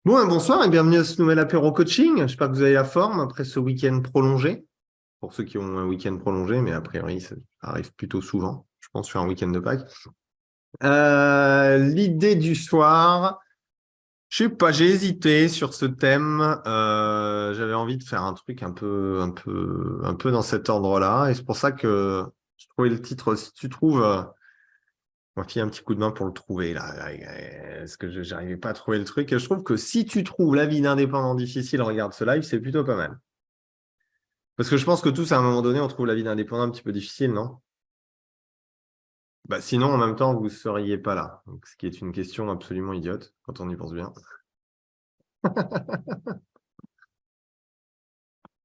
Bon, bonsoir et bienvenue à ce nouvel apéro coaching. J'espère que vous avez la forme après ce week-end prolongé. Pour ceux qui ont un week-end prolongé, mais a priori, ça arrive plutôt souvent, je pense, sur un week-end de Pâques. L'idée du soir, je sais pas, j'ai hésité sur ce thème. J'avais envie de faire un truc un peu dans cet ordre-là. Et c'est pour ça que je trouvais le titre, si tu trouves, on va filer un petit coup de main pour le trouver, là. Parce que je n'arrivais pas à trouver le truc. Et je trouve que si tu trouves la vie d'indépendant difficile, regarde ce live, c'est plutôt pas mal. Parce que je pense que tous, à un moment donné, on trouve la vie d'indépendant un petit peu difficile, non? Bah, sinon, en même temps, vous ne seriez pas là. Donc, ce qui est une question absolument idiote, quand on y pense bien.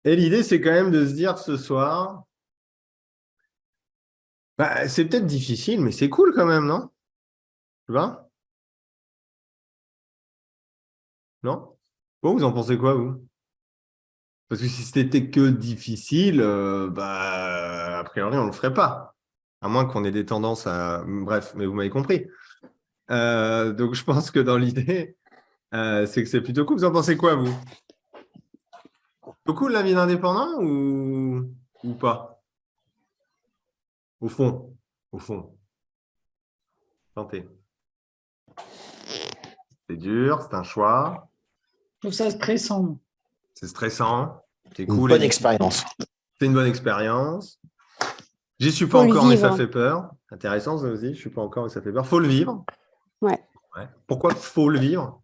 Et l'idée, c'est quand même de se dire ce soir, bah, c'est peut-être difficile, mais c'est cool quand même, non? Tu vois? Non? Bon, vous en pensez quoi, vous? Parce que si c'était que difficile, bah, a priori, on ne le ferait pas. À moins qu'on ait des tendances à... Bref, mais vous m'avez compris. Donc, je pense que dans l'idée, c'est que c'est plutôt cool. Vous en pensez quoi, vous? Plutôt cool, la vie d'indépendant ou pas? Au fond. Au fond. Tentez. C'est dur, c'est un choix. Je trouve ça stressant. C'est stressant. C'est Une cool. bonne expérience. C'est une bonne expérience. J'y suis pas Faut le encore, mais ça vivre. fait peur. Intéressant, ça aussi. Je suis pas encore, mais ça fait peur. Faut le vivre. Ouais. Ouais. Pourquoi faut le vivre?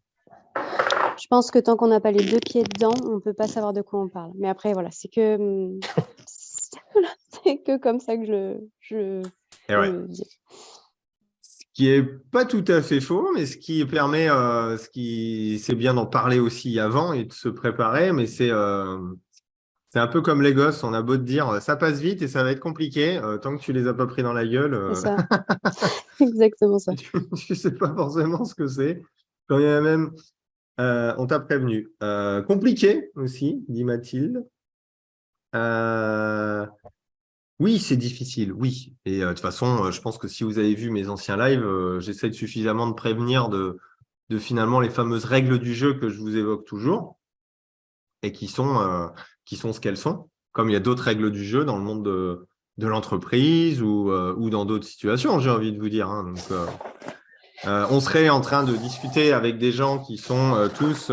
Je pense que tant qu'on n'a pas les deux pieds dedans, on ne peut pas savoir de quoi on parle. Mais après, voilà, c'est que, voilà, c'est que comme ça que je Et ouais. le dis. Ce qui est pas tout à fait faux, mais ce qui permet, c'est bien d'en parler aussi avant et de se préparer, mais c'est un peu comme les gosses, on a beau te dire ça passe vite et ça va être compliqué, tant que tu les as pas pris dans la gueule, C'est ça. Exactement ça. tu sais pas forcément ce que c'est. Quand il y a même, on t'a prévenu. Compliqué aussi, dit Mathilde. Oui, c'est difficile, oui. Et de toute façon, je pense que si vous avez vu mes anciens lives, j'essaie suffisamment de prévenir de finalement les fameuses règles du jeu que je vous évoque toujours et qui sont ce qu'elles sont. Comme il y a d'autres règles du jeu dans le monde de l'entreprise ou dans d'autres situations, j'ai envie de vous dire. Hein. Donc, on serait en train de discuter avec des gens qui sont tous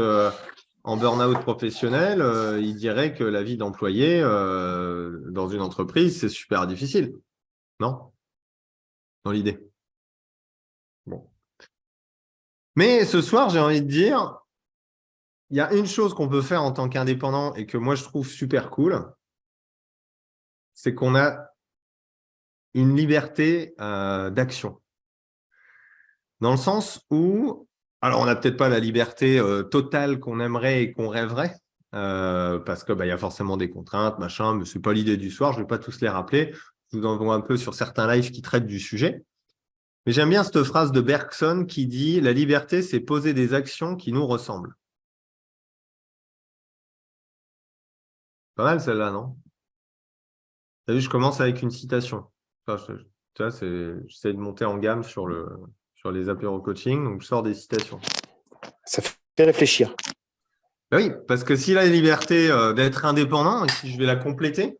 en burn-out professionnel, ils diraient que la vie d'employé dans une entreprise, c'est super difficile. Non? Dans l'idée. Bon. Mais ce soir, j'ai envie de dire, il y a une chose qu'on peut faire en tant qu'indépendant et que moi, je trouve super cool, c'est qu'on a une liberté d'action. Dans le sens où, alors on n'a peut-être pas la liberté totale qu'on aimerait et qu'on rêverait, parce que y a forcément des contraintes, machin, mais ce n'est pas l'idée du soir, je ne vais pas tous les rappeler. Je vous envoie un peu sur certains lives qui traitent du sujet. Mais j'aime bien cette phrase de Bergson qui dit « La liberté, c'est poser des actions qui nous ressemblent ». Pas mal celle-là, non? Tu as vu, je commence avec une citation. Enfin, tu vois, j'essaie de monter en gamme sur les apéros coaching, donc je sors des citations. Ça fait réfléchir. Ben oui, parce que si la liberté d'être indépendant, et si je vais la compléter,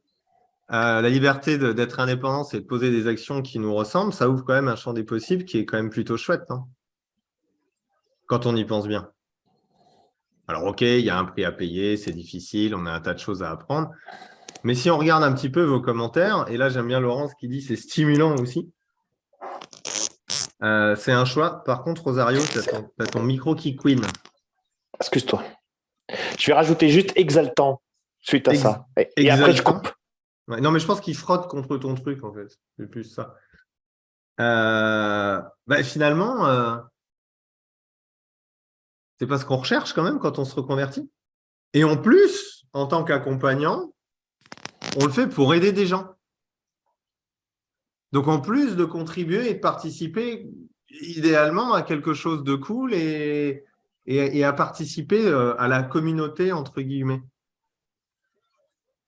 la liberté d'être indépendant, c'est de poser des actions qui nous ressemblent, ça ouvre quand même un champ des possibles qui est quand même plutôt chouette, non? Quand on y pense bien. Alors, ok, il y a un prix à payer, c'est difficile, on a un tas de choses à apprendre. Mais si on regarde un petit peu vos commentaires, et là, j'aime bien Laurence qui dit c'est stimulant aussi. C'est un choix. Par contre, Rosario, tu as ton micro qui queen. Excuse-toi. Je vais rajouter juste exaltant suite à ça. Et après, je coupe. Ouais, non, mais je pense qu'il frotte contre ton truc, en fait. C'est plus ça. Finalement, c'est pas ce qu'on recherche quand même quand on se reconvertit. Et en plus, en tant qu'accompagnant, on le fait pour aider des gens. Donc, en plus de contribuer et de participer idéalement à quelque chose de cool et à participer à la communauté, entre guillemets.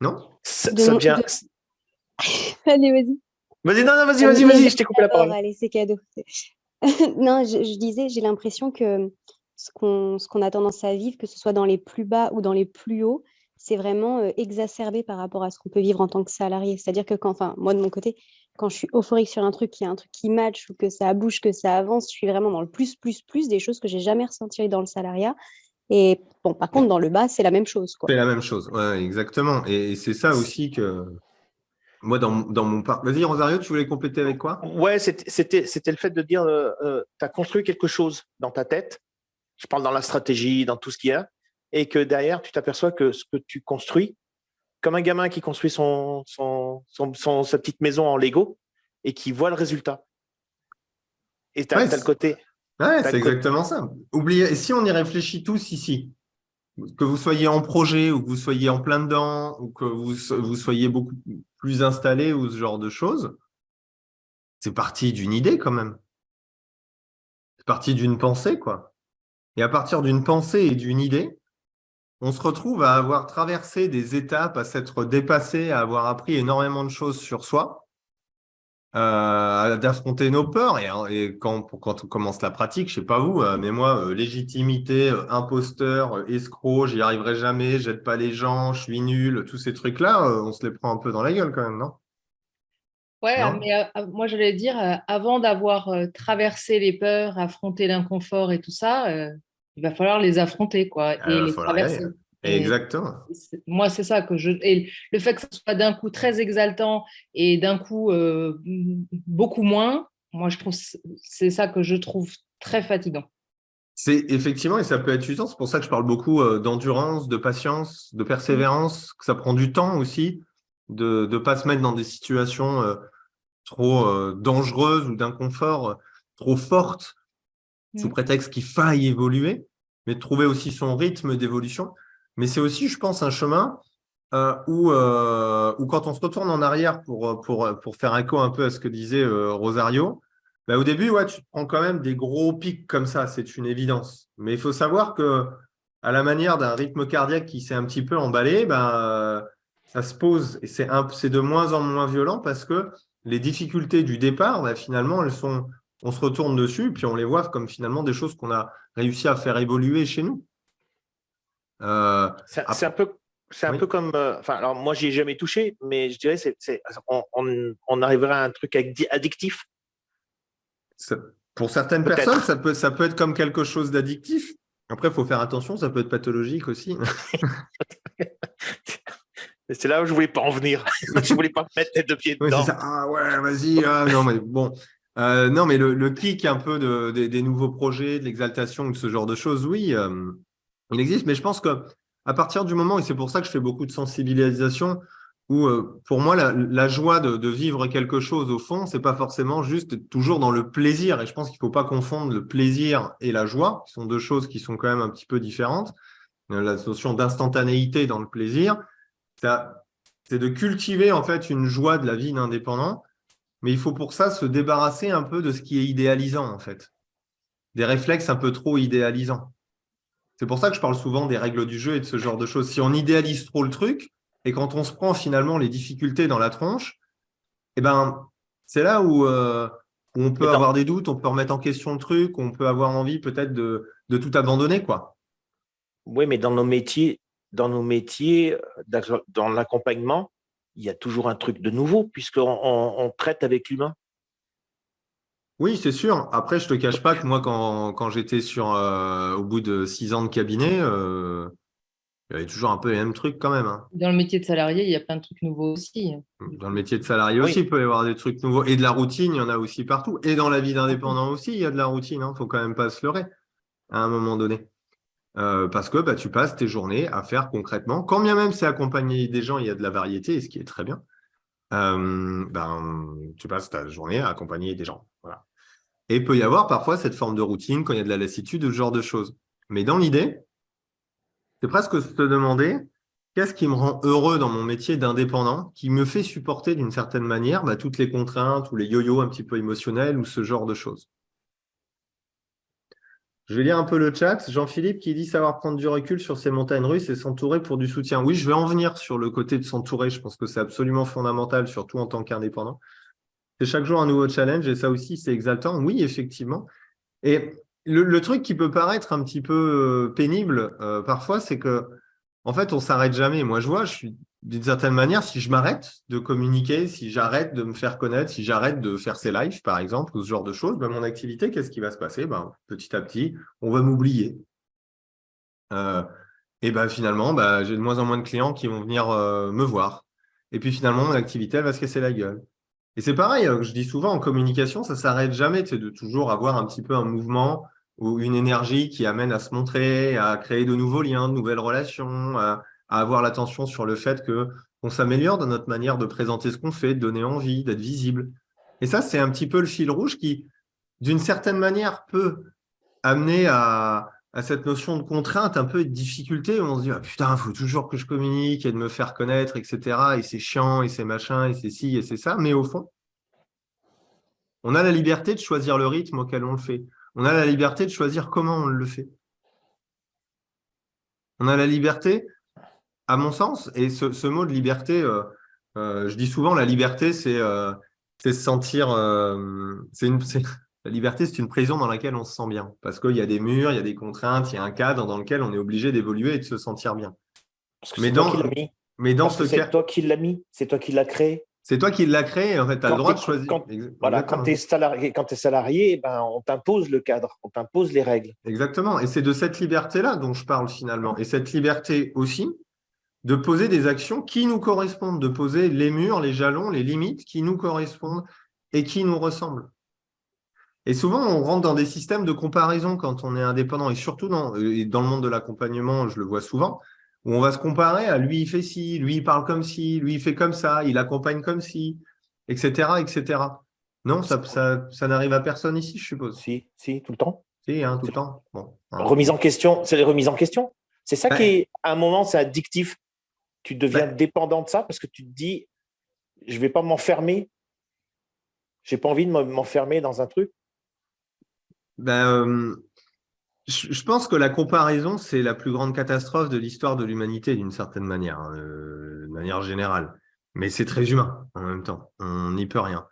Non? Ça devient... Allez, vas-y. Vas-y, non, vas-y, je t'ai coupé la parole. Allez, c'est cadeau. Non, je disais, j'ai l'impression que ce qu'on a tendance à vivre, que ce soit dans les plus bas ou dans les plus hauts, c'est vraiment exacerbé par rapport à ce qu'on peut vivre en tant que salarié. C'est-à-dire que enfin, moi de mon côté, quand je suis euphorique sur un truc, qu'il y a un truc qui match ou que ça bouge, que ça avance, je suis vraiment dans le plus, des choses que j'ai jamais ressenties dans le salariat. Et bon, par contre, dans le bas, c'est la même chose, quoi. C'est la même chose, ouais, exactement. Et c'est ça aussi que moi, dans mon parc. Vas-y, Rosario, tu voulais compléter avec quoi? Ouais, c'était le fait de dire, tu as construit quelque chose dans ta tête. Je parle dans la stratégie, dans tout ce qu'il y a, et que derrière, tu t'aperçois que ce que tu construis, comme un gamin qui construit sa petite maison en Lego et qui voit le résultat. Et tu as, Ouais, le côté. ouais, T'as c'est le côté. exactement ça. Oubliez, si on y réfléchit tous ici, que vous soyez en projet ou que vous soyez en plein dedans ou que vous soyez beaucoup plus installé ou ce genre de choses, c'est parti d'une idée quand même. C'est parti d'une pensée, quoi. Et à partir d'une pensée et d'une idée, on se retrouve à avoir traversé des étapes, à s'être dépassé, à avoir appris énormément de choses sur soi, d'affronter nos peurs. Et quand on commence la pratique, je sais pas vous, mais moi, légitimité, imposteur, escroc, j'y arriverai jamais, j'aide pas les gens, je suis nul, tous ces trucs-là, on se les prend un peu dans la gueule quand même, non? Ouais, Non? mais moi j'allais dire, avant d'avoir traversé les peurs, affronté l'inconfort et tout ça, il va falloir les affronter, quoi, Il et va les falloir y aller. traverser. Et Exactement. moi, c'est ça que je. Et le fait que ce soit d'un coup très exaltant et d'un coup beaucoup moins, moi je trouve c'est ça que je trouve très fatigant. C'est effectivement, et ça peut être usant, c'est pour ça que je parle beaucoup d'endurance, de patience, de persévérance, que ça prend du temps aussi, de ne pas se mettre dans des situations trop dangereuses ou d'inconfort trop fortes, sous Mm. prétexte qu'il faille évoluer, mais de trouver aussi son rythme d'évolution. Mais c'est aussi, je pense, un chemin où quand on se retourne en arrière pour faire écho un peu à ce que disait Rosario, bah, au début, ouais, tu te prends quand même des gros pics comme ça, c'est une évidence. Mais il faut savoir que à la manière d'un rythme cardiaque qui s'est un petit peu emballé, ça se pose et c'est de moins en moins violent parce que les difficultés du départ, bah, finalement, on se retourne dessus, puis on les voit comme finalement des choses qu'on a réussi à faire évoluer chez nous. C'est un peu. C'est un Oui. peu comme. Enfin, alors moi, j'y ai jamais touché, mais je dirais on arriverait à un truc addictif, Pour certaines personnes, peut-être. ça peut être comme quelque chose d'addictif. Après, il faut faire attention, ça peut être pathologique aussi. Et c'est là où je voulais pas en venir. Je voulais pas me mettre les deux pieds Oui, c'est dedans. ça. Ah ouais, vas-y. Non, mais bon. Non, mais le kick un peu des nouveaux projets, de l'exaltation, de ce genre de choses, oui, il existe. Mais je pense que à partir du moment, et c'est pour ça que je fais beaucoup de sensibilisation, où pour moi, la joie de vivre quelque chose, au fond, c'est pas forcément juste toujours dans le plaisir. Et je pense qu'il faut pas confondre le plaisir et la joie, qui sont deux choses qui sont quand même un petit peu différentes. La notion d'instantanéité dans le plaisir, ça, c'est de cultiver en fait une joie de la vie d'indépendant, mais il faut pour ça se débarrasser un peu de ce qui est idéalisant en fait, des réflexes un peu trop idéalisants. C'est pour ça que je parle souvent des règles du jeu et de ce genre de choses. Si on idéalise trop le truc et quand on se prend finalement les difficultés dans la tronche, eh ben, c'est là où on Mais peut avoir dans, des doutes, on peut remettre en question le truc, on peut avoir envie peut-être de tout abandonner, quoi. oui, mais dans nos métiers, dans l'accompagnement, il y a toujours un truc de nouveau puisqu'on traite avec l'humain. Oui, c'est sûr. Après, je te cache pas que moi, quand j'étais au bout de 6 ans de cabinet, il y avait toujours un peu les mêmes trucs quand même, hein. Dans le métier de salarié, il y a plein de trucs nouveaux aussi. Du Dans le coup. métier de salarié aussi, Oui, il peut y avoir des trucs nouveaux. Et de la routine, il y en a aussi partout. Et dans la vie d'indépendant aussi, il y a de la routine, hein. Faut quand même pas se leurrer à un moment donné. Parce que tu passes tes journées à faire concrètement, quand bien même c'est accompagner des gens, il y a de la variété, et ce qui est très bien. Tu passes ta journée à accompagner des gens. Voilà. Et il peut y avoir parfois cette forme de routine quand il y a de la lassitude ou ce genre de choses. Mais dans l'idée, c'est presque se demander qu'est-ce qui me rend heureux dans mon métier d'indépendant, qui me fait supporter d'une certaine manière toutes les contraintes ou les yo-yo un petit peu émotionnels ou ce genre de choses. Je vais lire un peu le chat. Jean-Philippe qui dit savoir prendre du recul sur ces montagnes russes et s'entourer pour du soutien. Oui, je vais en venir sur le côté de s'entourer. Je pense que c'est absolument fondamental, surtout en tant qu'indépendant. C'est chaque jour un nouveau challenge et ça aussi, c'est exaltant. Oui, effectivement. Et le truc qui peut paraître un petit peu pénible parfois, c'est que en fait, on s'arrête jamais. Moi, je vois, je suis d'une certaine manière, si je m'arrête de communiquer, si j'arrête de me faire connaître, si j'arrête de faire ces lives, par exemple, ou ce genre de choses, ben, mon activité, qu'est-ce qui va se passer? Ben, petit à petit, on va m'oublier. Et ben, finalement, ben, j'ai de moins en moins de clients qui vont venir me voir. Et puis finalement, mon activité, elle va se casser la gueule. Et c'est pareil, je dis souvent, en communication, ça s'arrête jamais, tu sais, de toujours avoir un petit peu un mouvement ou une énergie qui amène à se montrer, à créer de nouveaux liens, de nouvelles relations, à avoir l'attention sur le fait que on s'améliore dans notre manière de présenter ce qu'on fait, de donner envie, d'être visible. Et ça, c'est un petit peu le fil rouge qui, d'une certaine manière, peut amener à cette notion de contrainte, un peu de difficulté, où on se dit, ah, putain, il faut toujours que je communique et de me faire connaître, etc. Et c'est chiant, et c'est machin, et c'est ci, et c'est ça. Mais au fond, on a la liberté de choisir le rythme auquel on le fait. On a la liberté de choisir comment on le fait. On a la liberté, à mon sens, et ce mot de liberté, je dis souvent, la liberté, c'est se sentir... la liberté, c'est une prison dans laquelle on se sent bien. Parce qu'il y a des murs, il y a des contraintes, il y a un cadre dans lequel on est obligé d'évoluer et de se sentir bien. Parce que Mais c'est toi dans, qui l'as mis. mais dans Parce ce que c'est cas, toi qui l'as mis. C'est toi qui l'as créé. c'est toi qui l'as créé, en fait, tu as le Quand droit t'es- de choisir. Voilà, quand tu es salarié, ben, on t'impose le cadre, on t'impose les règles. Exactement. Et c'est de cette liberté-là dont je parle finalement. Et cette liberté aussi de poser des actions qui nous correspondent, de poser les murs, les jalons, les limites qui nous correspondent et qui nous ressemblent. Et souvent, on rentre dans des systèmes de comparaison quand on est indépendant, et surtout et dans le monde de l'accompagnement, je le vois souvent, où on va se comparer à lui, il fait ci, lui, il parle comme ci, lui, il fait comme ça, il accompagne comme ci, etc., etc. Non, ça n'arrive à personne ici, je suppose. Si, tout le temps. Si, hein, tout le temps. Bon, hein. Remise en question, c'est les remises en question. C'est ça qui est, à un moment, c'est addictif. Tu deviens dépendant de ça parce que tu te dis, je ne vais pas m'enfermer. Je n'ai pas envie de m'enfermer dans un truc. Je pense que la comparaison, c'est la plus grande catastrophe de l'histoire de l'humanité, d'une certaine manière, hein, de manière générale. Mais c'est très humain en même temps. On n'y peut rien.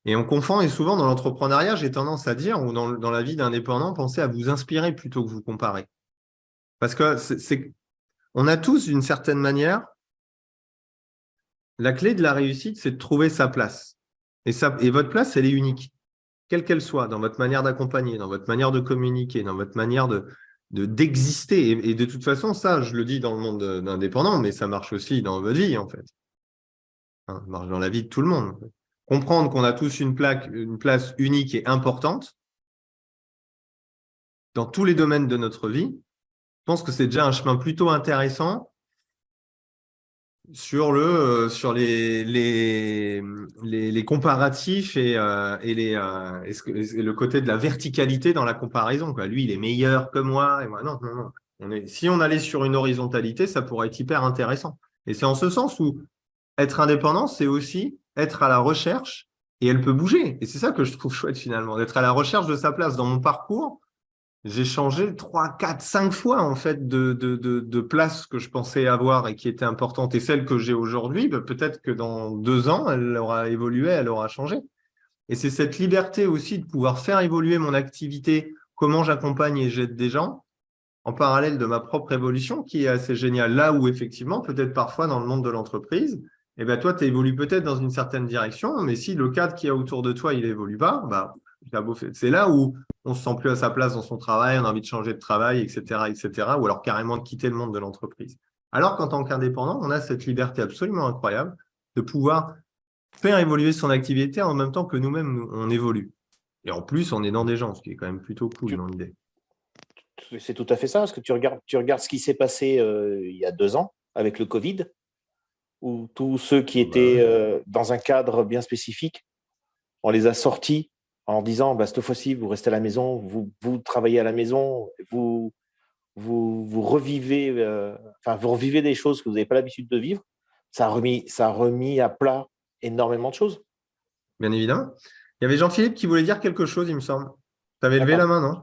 Et on confond, et souvent dans l'entrepreneuriat, j'ai tendance à dire, ou dans la vie d'indépendant, pensez à vous inspirer plutôt que vous comparer. Parce que on a tous, d'une certaine manière, la clé de la réussite, c'est de trouver sa place. Et votre place, elle est unique, quelle qu'elle soit, dans votre manière d'accompagner, dans votre manière de communiquer, dans votre manière d'exister. Et de toute façon, ça, je le dis dans le monde d'indépendant, mais ça marche aussi dans votre vie, en fait. Hein, ça marche dans la vie de tout le monde. Comprendre qu'on a tous une place unique et importante dans tous les domaines de notre vie, je pense que c'est déjà un chemin plutôt intéressant sur les comparatifs et le côté de la verticalité dans la comparaison, quoi. Lui, il est meilleur que moi. Et moi, non, non, non. Si on allait sur une horizontalité, ça pourrait être hyper intéressant. Et c'est en ce sens où être indépendant, c'est aussi être à la recherche, et elle peut bouger. Et c'est ça que je trouve chouette finalement, d'être à la recherche de sa place. Dans mon parcours, j'ai changé 3, 4, 5 fois en fait de place que je pensais avoir et qui était importante. Et celle que j'ai aujourd'hui, peut-être que dans 2 ans, elle aura évolué, elle aura changé. Et c'est cette liberté aussi de pouvoir faire évoluer mon activité, comment j'accompagne et j'aide des gens, en parallèle de ma propre évolution, qui est assez géniale. Là où effectivement, peut-être parfois dans le monde de l'entreprise, eh ben toi, tu évolues peut-être dans une certaine direction, mais si le cadre qu'il y a autour de toi, il évolue pas, c'est là où on se sent plus à sa place dans son travail, on a envie de changer de travail, etc., etc., ou alors carrément de quitter le monde de l'entreprise. Alors qu'en tant qu'indépendant, on a cette liberté absolument incroyable de pouvoir faire évoluer son activité en même temps que nous-mêmes, on évolue. Et en plus, on est dans des gens, ce qui est quand même plutôt cool dans l'idée. C'est tout à fait ça, parce que tu regardes ce qui s'est passé il y a 2 ans avec le Covid, où tous ceux qui étaient dans un cadre bien spécifique, on les a sortis en disant cette fois-ci, vous restez à la maison, vous travaillez à la maison, vous revivez, vous revivez des choses que vous n'avez pas l'habitude de vivre. Ça a remis à plat énormément de choses. Bien évidemment. Il y avait Jean-Philippe qui voulait dire quelque chose, il me semble. Tu avais levé la main, non?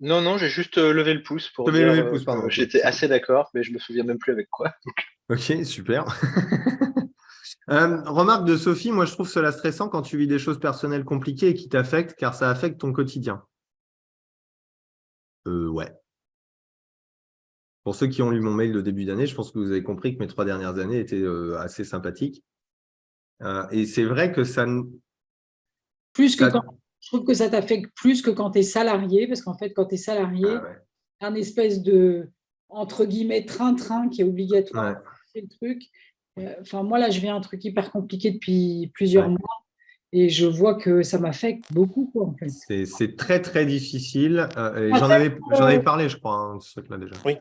Non, j'ai juste levé le pouce pour levé dire le pouce, pardon. que j'étais assez d'accord, mais je me souviens même plus avec quoi. Ok, super. Remarque de Sophie, moi je trouve cela stressant quand tu vis des choses personnelles compliquées et qui t'affectent, car ça affecte ton quotidien. Ouais. Pour ceux qui ont lu mon mail de début d'année, je pense que vous avez compris que mes 3 dernières années étaient assez sympathiques. Et c'est vrai que ça... Plus que Ça- quand, je trouve que ça t'affecte plus que quand tu es salarié, parce qu'en fait, quand tu es salarié, Ah ouais. un espèce de, entre guillemets, train-train qui est obligatoire. Ouais. C'est le truc. Enfin, moi, là, je vis un truc hyper compliqué depuis plusieurs Ouais. mois et je vois que ça m'affecte beaucoup, quoi, en fait. C'est très, très difficile. Et En j'en fait, avais parlé, je crois, hein, de ce truc-là déjà. Oui.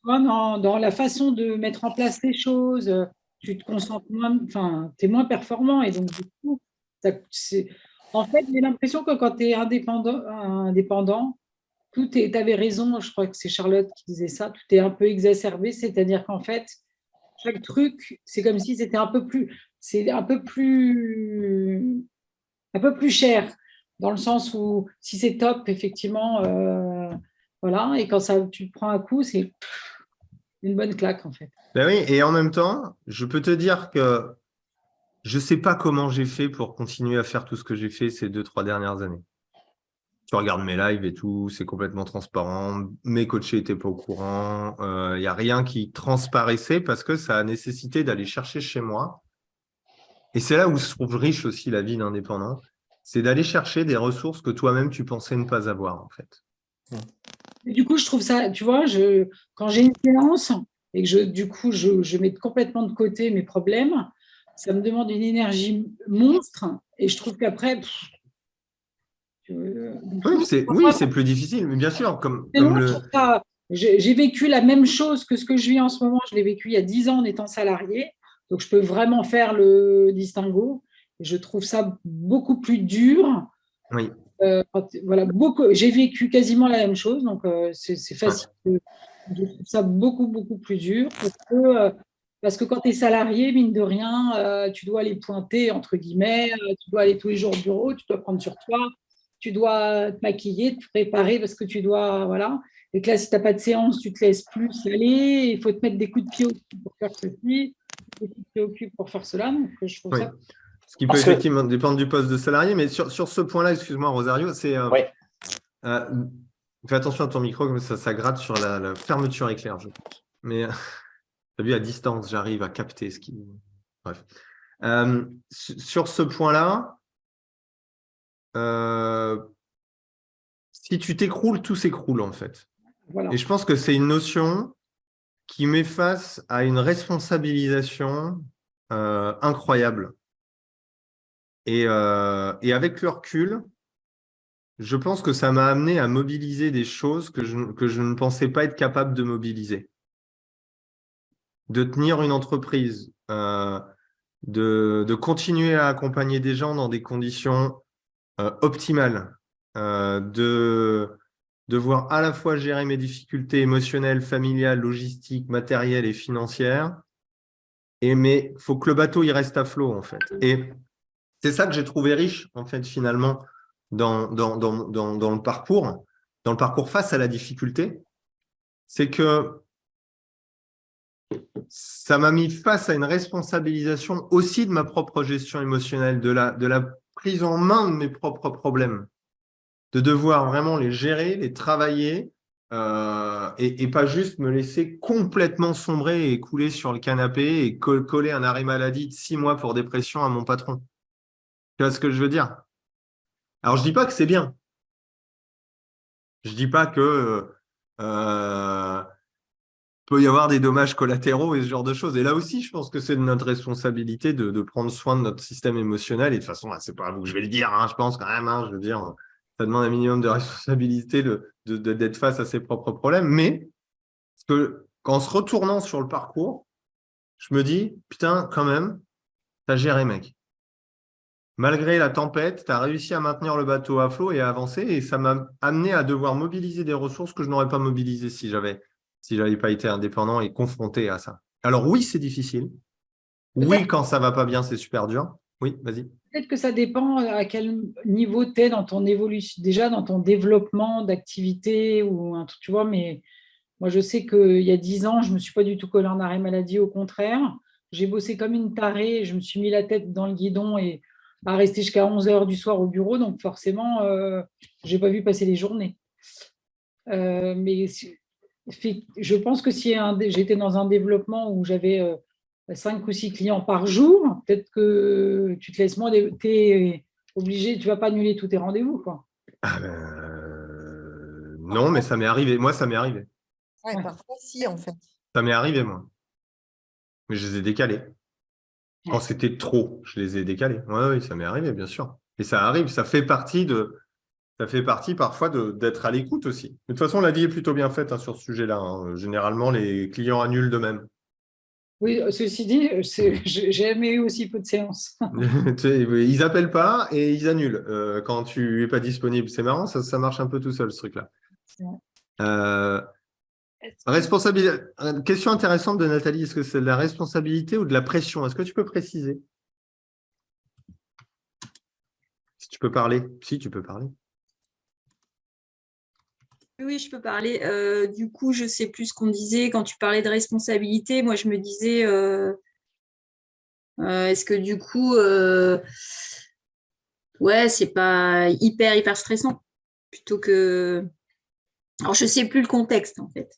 dans la façon de mettre en place les choses, tu te concentres moins, enfin, tu es moins performant et donc, du coup, en fait, j'ai l'impression que quand tu es indépendant, tout est, tu avais raison, je crois que c'est Charlotte qui disait ça, tout est un peu exacerbé, c'est-à-dire qu'en fait, chaque truc, c'est comme si c'était c'est un peu plus cher, dans le sens où si c'est top, effectivement, voilà, et quand ça, tu te prends un coup, c'est une bonne claque, en fait. Ben oui, et en même temps, je peux te dire que je ne sais pas comment j'ai fait pour continuer à faire tout ce que j'ai fait ces 2-3 dernières années. Tu regardes mes lives et tout, c'est complètement transparent. Mes coachés n'étaient pas au courant. Il n'y a rien qui transparaissait parce que ça a nécessité d'aller chercher chez moi. Et c'est là où se trouve riche aussi la vie d'indépendant. C'est d'aller chercher des ressources que toi-même tu pensais ne pas avoir, en fait. Et du coup, je trouve ça, tu vois, quand j'ai une séance et que du coup, je mets complètement de côté mes problèmes, ça me demande une énergie monstre et je trouve qu'après, Oui, c'est plus difficile, mais bien sûr, j'ai vécu la même chose que ce que je vis en ce moment, je l'ai vécu il y a 10 ans en étant salarié, donc je peux vraiment faire le distinguo. Et je trouve ça beaucoup plus dur. Oui. Voilà, j'ai vécu quasiment la même chose, donc c'est facile. Je trouve ça beaucoup, beaucoup plus dur parce que quand tu es salarié, mine de rien, tu dois aller pointer, entre guillemets, tu dois aller tous les jours au bureau, tu dois prendre sur toi, tu dois te maquiller, te préparer parce que tu dois, voilà. Et que là, si tu n'as pas de séance, tu te laisses plus aller, il faut te mettre des coups de pied au cul pour faire ceci, des coups de pied au cul pour faire cela, donc je trouve Oui. ça. Ce qui peut effectivement dépendre du poste de salarié, mais sur ce point-là, excuse-moi Rosario, c'est fais attention à ton micro, comme ça gratte sur la fermeture éclair, je pense. Mais tu as vu, à distance, j'arrive à capter ce qui. Bref. Sur ce point-là, si tu t'écroules, tout s'écroule en fait. Voilà. Et je pense que c'est une notion qui met face à une responsabilisation incroyable. Et avec le recul, je pense que ça m'a amené à mobiliser des choses que je ne pensais pas être capable de mobiliser. De tenir une entreprise, de continuer à accompagner des gens dans des conditions optimales, de devoir à la fois gérer mes difficultés émotionnelles, familiales, logistiques, matérielles et financières. Mais il faut que le bateau il reste à flot, en fait. Et c'est ça que j'ai trouvé riche, en fait, finalement, dans le parcours face à la difficulté. C'est que ça m'a mis face à une responsabilisation aussi de ma propre gestion émotionnelle, de la prise en main de mes propres problèmes, de devoir vraiment les gérer, les travailler et pas juste me laisser complètement sombrer et couler sur le canapé et coller un arrêt maladie de 6 mois pour dépression à mon patron. Tu vois ce que je veux dire? Alors, je dis pas que c'est bien. Je dis pas que peut y avoir des dommages collatéraux et ce genre de choses. Et là aussi, je pense que c'est de notre responsabilité de prendre soin de notre système émotionnel. Et de toute façon, c'est pas à vous que je vais le dire, hein, je pense quand même. Je veux dire, ça demande un minimum de responsabilité d'être face à ses propres problèmes. Mais qu'en se retournant sur le parcours, je me dis, putain, quand même, t'as géré, mec. Malgré la tempête, tu as réussi à maintenir le bateau à flot et à avancer. Et ça m'a amené à devoir mobiliser des ressources que je n'aurais pas mobilisées si j'avais pas été indépendant et confronté à ça. Alors oui, c'est difficile. Oui, quand ça va pas bien, c'est super dur. Oui, vas-y. Peut-être que ça dépend à quel niveau tu es dans ton évolution, déjà dans ton développement d'activité ou un truc, tu vois, mais moi je sais qu'il y a 10 ans, je ne me suis pas du tout collée en arrêt maladie, au contraire. j'ai bossé comme une tarée, je me suis mis la tête dans le guidon et à rester jusqu'à 11 heures du soir au bureau, donc forcément, je n'ai pas vu passer les journées. Mais je pense que si j'étais dans un développement où j'avais 5 ou 6 clients par jour, peut-être que tu te laisses moins, tu es obligé, tu ne vas pas annuler tous tes rendez-vous, quoi. Non, mais ça m'est arrivé. Moi, ça m'est arrivé. Ouais, Ouais. parfois, si, en fait. Ça m'est arrivé, moi. Mais je les ai décalés. Quand c'était trop, je les ai décalés. Oui, ça m'est arrivé, bien sûr. Et ça arrive, ça fait partie parfois d'être à l'écoute aussi. Mais de toute façon, la vie est plutôt bien faite sur ce sujet-là, hein. Généralement, les clients annulent d'eux-mêmes. Oui, ceci dit, j'ai jamais eu aussi peu de séances. Ils n'appellent pas et ils annulent quand tu n'es pas disponible. C'est marrant, ça marche un peu tout seul, ce truc-là. Responsabilité. Question intéressante de Nathalie. Est-ce que c'est de la responsabilité ou de la pression? Est-ce que tu peux préciser? Si tu peux parler. Si tu peux parler. Oui, je peux parler. Du coup, je sais plus ce qu'on disait quand tu parlais de responsabilité. Moi, je me disais, est-ce que du coup, ouais, c'est pas hyper stressant plutôt que. Alors, je sais plus le contexte en fait.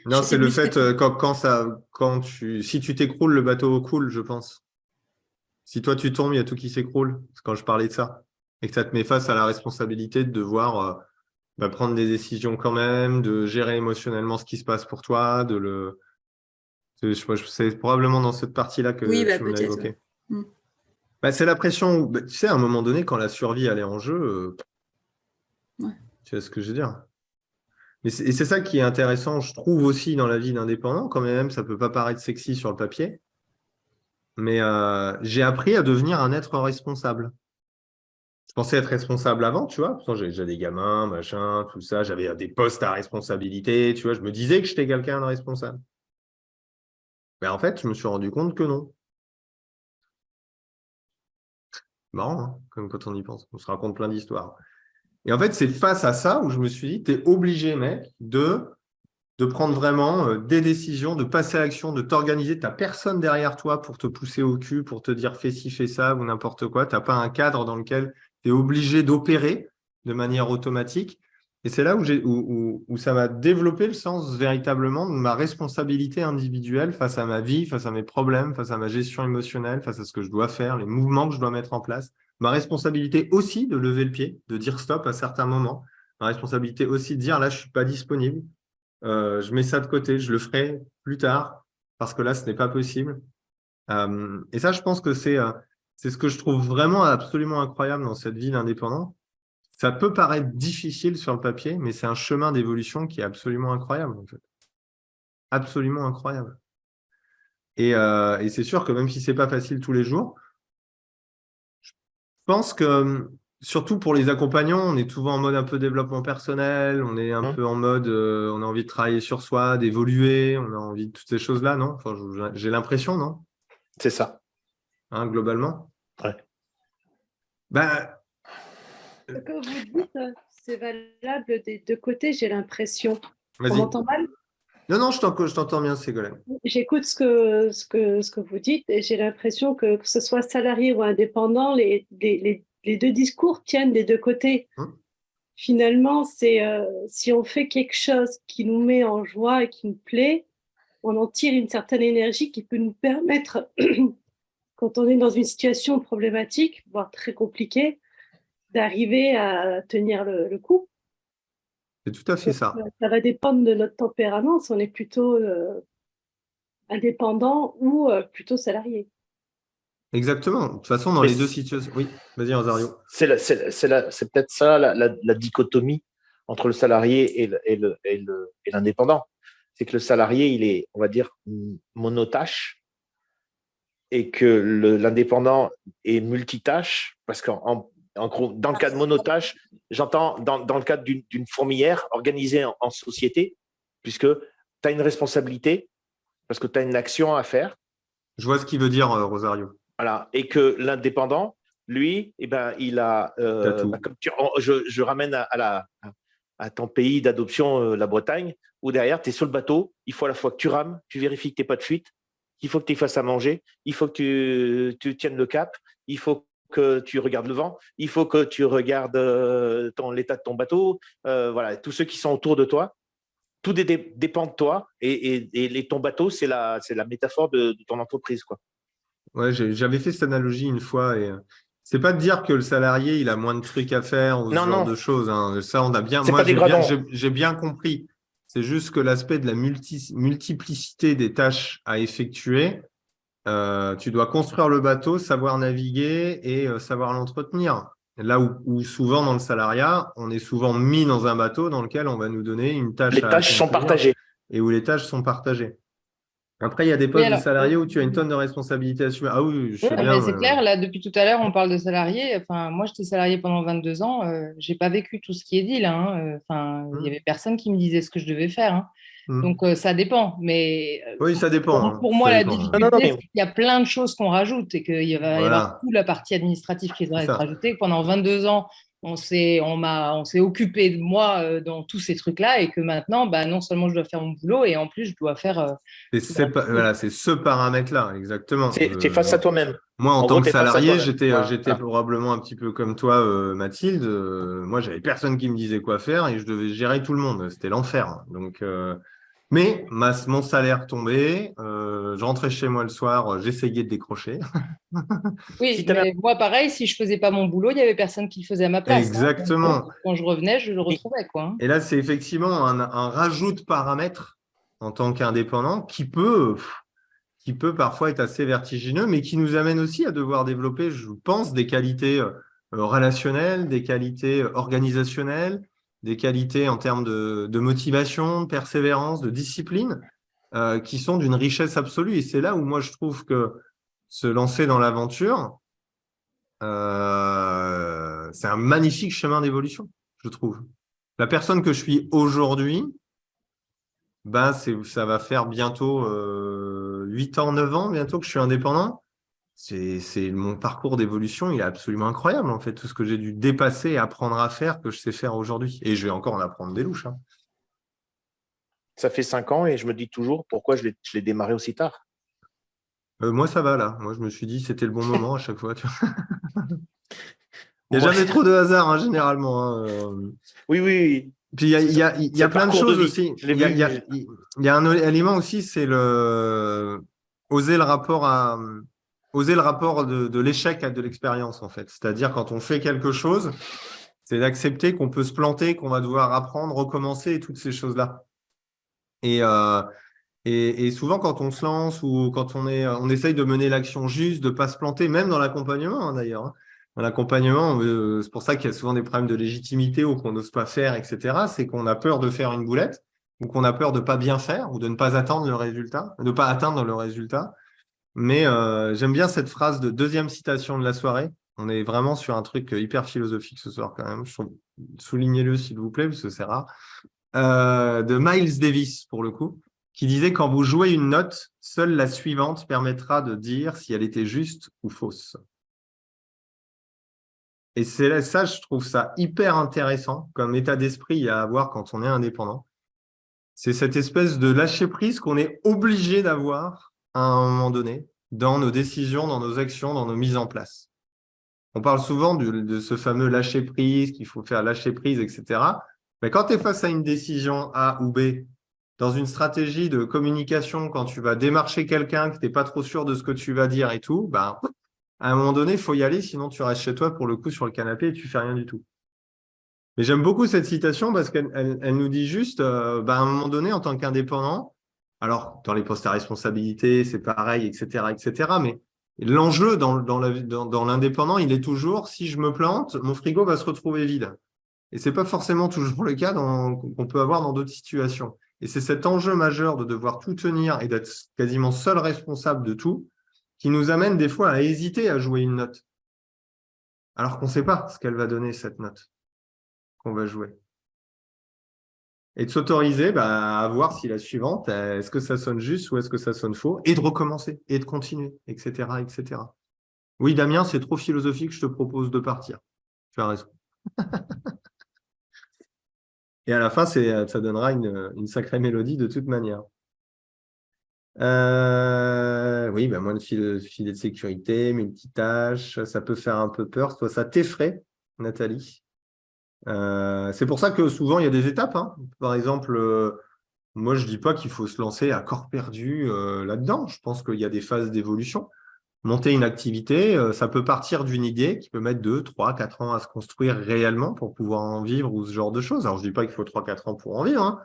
Non, Je sais c'est le plus ce fait que si tu t'écroules, le bateau coule, je pense. Si toi tu tombes, il y a tout qui s'écroule. C'est quand je parlais de ça. Et que ça te met face à la responsabilité de devoir prendre des décisions quand même, de gérer émotionnellement ce qui se passe pour toi, c'est probablement dans cette partie-là que Oui, tu me l'as peut-être. évoqué. Ouais. C'est la pression. Tu sais, à un moment donné, quand la survie elle est en jeu, Ouais. tu vois ce que je veux dire. Et c'est ça qui est intéressant, je trouve aussi dans la vie d'indépendant, quand même, ça peut pas paraître sexy sur le papier, mais j'ai appris à devenir un être responsable. Je pensais être responsable avant, tu vois, pourtant j'avais déjà des gamins, machin, tout ça, j'avais des postes à responsabilité, tu vois, je me disais que j'étais quelqu'un de responsable. Mais en fait, je me suis rendu compte que non. Marrant, hein, comme quand on y pense, on se raconte plein d'histoires. Et en fait, c'est face à ça où je me suis dit, tu es obligé, mec, de prendre vraiment des décisions, de passer à l'action, de t'organiser. Tu n'as personne derrière toi pour te pousser au cul, pour te dire fais ci, fais ça ou n'importe quoi. Tu n'as pas un cadre dans lequel tu es obligé d'opérer de manière automatique. Et c'est là où ça m'a développé le sens véritablement de ma responsabilité individuelle face à ma vie, face à mes problèmes, face à ma gestion émotionnelle, face à ce que je dois faire, les mouvements que je dois mettre en place. Ma responsabilité aussi de lever le pied, de dire stop à certains moments. Ma responsabilité aussi de dire là, je ne suis pas disponible. Je mets ça de côté, je le ferai plus tard, parce que là, ce n'est pas possible. Et ça, je pense que c'est ce que je trouve vraiment absolument incroyable dans cette vie d'indépendant. Ça peut paraître difficile sur le papier, mais c'est un chemin d'évolution qui est absolument incroyable, en fait. Absolument incroyable. Et c'est sûr que même si ce n'est pas facile tous les jours, je pense que surtout pour les accompagnants, on est souvent en mode un peu développement personnel, on est un peu en mode, on a envie de travailler sur soi, d'évoluer, on a envie de toutes ces choses-là, non? Enfin, j'ai l'impression, non? C'est ça. Hein, globalement? Ouais. Ce que vous dites, c'est valable des deux côtés, j'ai l'impression. On Vas-y. m'entend mal? Non, je t'entends bien, Ségolène. J'écoute ce que vous dites et j'ai l'impression que ce soit salarié ou indépendant, les deux discours tiennent des deux côtés. Finalement, si on fait quelque chose qui nous met en joie et qui nous plaît, on en tire une certaine énergie qui peut nous permettre, quand on est dans une situation problématique, voire très compliquée, d'arriver à tenir le coup. C'est tout à fait ça. Ça va dépendre de notre tempérament, si on est plutôt indépendant ou plutôt salarié. Exactement. De toute façon, dans les deux situations… Oui, vas-y, Rosario. C'est peut-être ça la dichotomie entre le salarié et l'indépendant. C'est que le salarié, il est, on va dire, monotâche et que l'indépendant est multitâche parce dans le cas de monotâche, j'entends dans le cadre d'une fourmilière organisée en société, puisque tu as une responsabilité, parce que tu as une action à faire. Je vois ce qu'il veut dire, Rosario. Voilà. Et que l'indépendant, lui, eh ben, il a… je ramène à ton pays d'adoption, la Bretagne, où derrière, tu es sur le bateau, il faut à la fois que tu rames, tu vérifies que tu n'es pas de fuite, il faut que tu fasses à manger, il faut que tu tiennes le cap, il faut que tu regardes le vent, il faut que tu regardes l'état de ton bateau, voilà, tous ceux qui sont autour de toi, tout dépend de toi et ton bateau, c'est la métaphore de ton entreprise, quoi. Ouais, j'avais fait cette analogie une fois et c'est pas de dire que le salarié il a moins de trucs à faire ou ce Non, genre non, de choses, hein. Ça, on a bien, c'est moi pas dégradant. j'ai bien compris. C'est juste que l'aspect de la multiplicité des tâches à effectuer, tu dois construire le bateau, savoir naviguer et savoir l'entretenir. Là où souvent dans le salariat, on est souvent mis dans un bateau dans lequel on va nous donner une tâche Les à tâches sont accomplir partagées. et où les tâches sont partagées. Après, il y a des Oui, postes de alors, salariés où tu as une tonne de responsabilités à assumer. Ah oui, je sais non, bien. mais c'est clair, là, depuis tout à l'heure, on parle de salariés. Enfin, moi, j'étais salariée pendant 22 ans. J'ai pas vécu tout ce qui est dit là, hein. Enfin, il y avait personne qui me disait ce que je devais faire, hein. Donc, ça dépend. Mais Oui, ça dépend, hein. pour moi, Ça la dépend, hein. Non, difficulté, mais c'est qu'il y a plein de choses qu'on rajoute et qu'il va y avoir Voilà, toute la partie administrative qui doit c'est être ça. rajoutée. Pendant 22 ans, on s'est occupé de moi dans tous ces trucs-là et que maintenant, bah, non seulement je dois faire mon boulot et en plus, je dois faire. Voilà, c'est ce paramètre-là, exactement. tu es face à toi-même. Moi, en En tant gros, que tu es face à salarié, toi-même. j'étais Voilà. probablement un petit peu comme toi, Mathilde. Moi, j'avais personne qui me disait quoi faire et je devais gérer tout le monde. C'était l'enfer. Donc, mais mon salaire tombait. Je rentrais chez moi le soir, j'essayais de décrocher. Oui, Si tu avais mais moi, pareil, si je faisais pas mon boulot, il y avait personne qui le faisait à ma place, hein. Donc, Exactement. quand je revenais, je le retrouvais, quoi, hein. Et là, c'est effectivement un rajout de paramètres en tant qu'indépendant qui peut parfois être assez vertigineux, mais qui nous amène aussi à devoir développer, je pense, des qualités relationnelles, des qualités organisationnelles, des qualités en termes de motivation, de persévérance, de discipline, qui sont d'une richesse absolue. Et c'est là où moi, je trouve que se lancer dans l'aventure, c'est un magnifique chemin d'évolution, je trouve. La personne que je suis aujourd'hui, ben ça va faire bientôt 8 ans, 9 ans, bientôt que je suis indépendant. C'est mon parcours d'évolution, il est absolument incroyable, en fait, tout ce que j'ai dû dépasser et apprendre à faire que je sais faire aujourd'hui. Et je vais encore en apprendre des louches, hein. Ça fait 5 ans et je me dis toujours pourquoi je l'ai démarré aussi tard. Moi, ça va là. Moi, je me suis dit c'était le bon moment à chaque fois. Tu vois. Il n'y a Moi, jamais trop de hasard, hein, généralement, hein. oui, oui. Puis il y a C'est le plein de parcours de choses vie. aussi. Je l'ai Il y a, vu. il y a un élément aussi, c'est oser le rapport de l'échec à de l'expérience, en fait. C'est-à-dire quand on fait quelque chose, c'est d'accepter qu'on peut se planter, qu'on va devoir apprendre, recommencer et toutes ces choses-là. Et souvent, quand on se lance ou quand on essaye de mener l'action juste, de ne pas se planter, même dans l'accompagnement, hein, d'ailleurs, hein. Dans l'accompagnement, c'est pour ça qu'il y a souvent des problèmes de légitimité ou qu'on n'ose pas faire, etc. C'est qu'on a peur de faire une boulette ou qu'on a peur de ne pas bien faire ou de ne pas atteindre le résultat, de ne pas atteindre le résultat. Mais j'aime bien cette phrase de deuxième citation de la soirée. On est vraiment sur un truc hyper philosophique ce soir quand même. Soulignez-le s'il vous plaît, parce que c'est rare. De Miles Davis, pour le coup, qui disait « Quand vous jouez une note, seule la suivante permettra de dire si elle était juste ou fausse. » Et c'est ça, je trouve ça hyper intéressant comme état d'esprit à avoir quand on est indépendant. C'est cette espèce de lâcher-prise qu'on est obligé d'avoir à un moment donné dans nos décisions, dans nos actions, dans nos mises en place. On parle souvent de ce fameux lâcher-prise, qu'il faut faire lâcher-prise, etc. Mais quand tu es face à une décision A ou B, dans une stratégie de communication, quand tu vas démarcher quelqu'un, que tu n'es pas trop sûr de ce que tu vas dire et tout, ben, à un moment donné, il faut y aller, sinon tu restes chez toi pour le coup sur le canapé et tu fais rien du tout. Mais j'aime beaucoup cette citation parce qu'elle nous dit juste, à un moment donné, en tant qu'indépendant, alors dans les postes à responsabilité, c'est pareil, etc., etc., mais l'enjeu dans l'indépendant, il est toujours, si je me plante, mon frigo va se retrouver vide. Et c'est pas forcément toujours le cas qu'on peut avoir dans d'autres situations. Et c'est cet enjeu majeur de devoir tout tenir et d'être quasiment seul responsable de tout qui nous amène des fois à hésiter à jouer une note. Alors qu'on ne sait pas ce qu'elle va donner, cette note qu'on va jouer. Et de s'autoriser à voir si la suivante, est-ce que ça sonne juste ou est-ce que ça sonne faux, et de recommencer, et de continuer, etc., etc. Oui, Damien, c'est trop philosophique, je te propose de partir. Tu as raison. Et à la fin, ça donnera une sacrée mélodie de toute manière. Oui, bah, moins de filet de sécurité, multitâche, ça peut faire un peu peur. Toi, ça t'effraie, Nathalie. C'est pour ça que souvent, il y a des étapes. Hein. Par exemple, moi, je ne dis pas qu'il faut se lancer à corps perdu là-dedans. Je pense qu'il y a des phases d'évolution. Monter une activité, ça peut partir d'une idée qui peut mettre 2, 3, 4 ans à se construire réellement pour pouvoir en vivre ou ce genre de choses. Alors, je ne dis pas qu'il faut 3, 4 ans pour en vivre. Hein.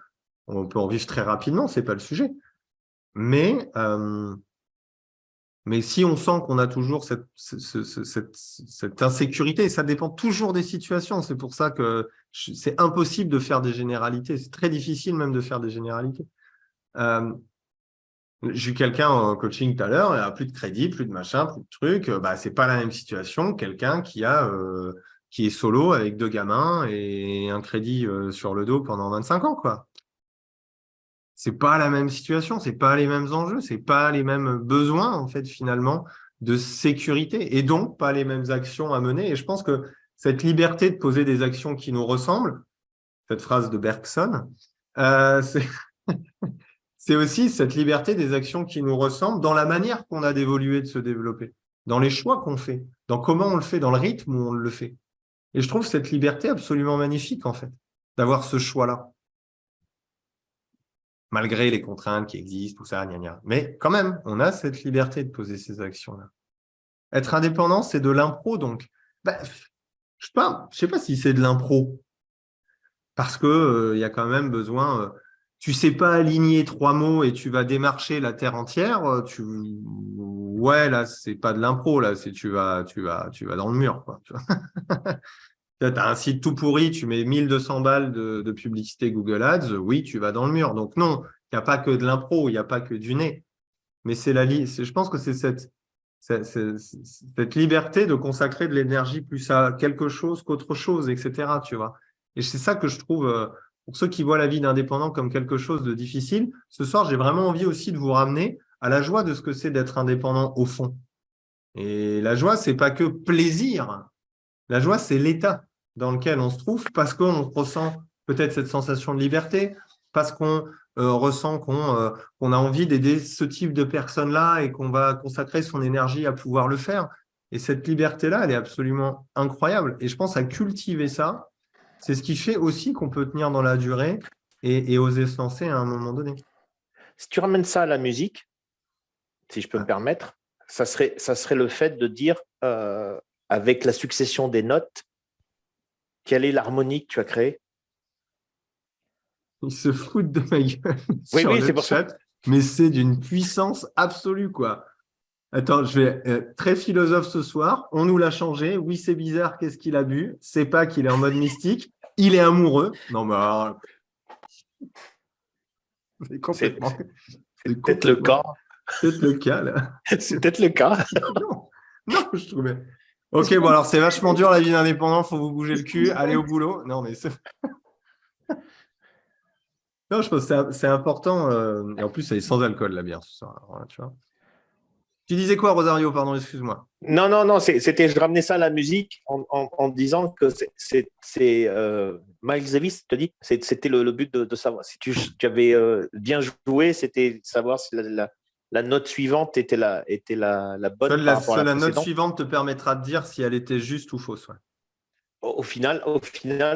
On peut en vivre très rapidement, ce n'est pas le sujet. Mais si on sent qu'on a toujours cette insécurité, et ça dépend toujours des situations, c'est pour ça que c'est impossible de faire des généralités, c'est très difficile même de faire des généralités. J'ai eu quelqu'un en coaching tout à l'heure, il a plus de crédit, plus de machin, plus de trucs, c'est pas la même situation que quelqu'un qui est solo avec 2 gamins et un crédit sur le dos pendant 25 ans, quoi. C'est pas la même situation, c'est pas les mêmes enjeux, c'est pas les mêmes besoins, en fait, finalement, de sécurité et donc pas les mêmes actions à mener. Et je pense que cette liberté de poser des actions qui nous ressemblent, cette phrase de Bergson, c'est aussi cette liberté des actions qui nous ressemblent dans la manière qu'on a d'évoluer, de se développer, dans les choix qu'on fait, dans comment on le fait, dans le rythme où on le fait. Et je trouve cette liberté absolument magnifique, en fait, d'avoir ce choix-là. Malgré les contraintes qui existent, tout ça, gna gna. Mais quand même, on a cette liberté de poser ces actions-là. Être indépendant, c'est de l'impro, donc. Je sais pas si c'est de l'impro, parce que y a quand même besoin. Tu sais pas aligner 3 mots et tu vas démarcher la terre entière. Ouais, là, c'est pas de l'impro, là, c'est tu vas dans le mur, quoi. Tu as un site tout pourri, tu mets 1200 balles de publicité Google Ads, oui, tu vas dans le mur. Donc non, il n'y a pas que de l'impro, il n'y a pas que du nez. Mais je pense que c'est cette liberté de consacrer de l'énergie plus à quelque chose qu'autre chose, etc. Tu vois. Et c'est ça que je trouve, pour ceux qui voient la vie d'indépendant comme quelque chose de difficile, ce soir, j'ai vraiment envie aussi de vous ramener à la joie de ce que c'est d'être indépendant au fond. Et la joie, c'est pas que plaisir. La joie, c'est l'état dans lequel on se trouve parce qu'on ressent peut-être cette sensation de liberté, parce qu'on ressent qu'on a envie d'aider ce type de personnes-là et qu'on va consacrer son énergie à pouvoir le faire. Et cette liberté-là, elle est absolument incroyable. Et je pense à cultiver ça, c'est ce qui fait aussi qu'on peut tenir dans la durée et oser se lancer à un moment donné. Si tu ramènes ça à la musique, si je peux me permettre, ça serait le fait de dire, avec la succession des notes, quelle est l'harmonie que tu as créée? Ils se foutent de ma gueule sur oui, le c'est pour chat, ça. mais c'est d'une puissance absolue, quoi. Attends, je vais très philosophe ce soir. On nous l'a changé. Oui, c'est bizarre. Qu'est-ce qu'il a bu? C'est pas qu'il est en mode mystique. Il est amoureux. Non, mais alors, c'est complètement. C'est peut-être le cas. C'est peut-être le cas, là. C'est peut-être le cas. Non, je trouvais. Ok, bon, alors c'est vachement dur la vie d'indépendant. Faut vous bouger le cul. Allez au boulot. Non, mais c'est. Non, je pense que c'est important. Et en plus, elle est sans alcool, la bière, ce soir. Alors, tu vois. Tu disais quoi, Rosario? Pardon, excuse-moi. Non, je ramenais ça à la musique en disant que c'est Miles Davis, te dis, c'était le but de savoir. Si tu avais bien joué, c'était savoir si la note suivante était la bonne par rapport à la note précédente. suivante te permettra de dire si elle était juste ou fausse. Ouais. Au final,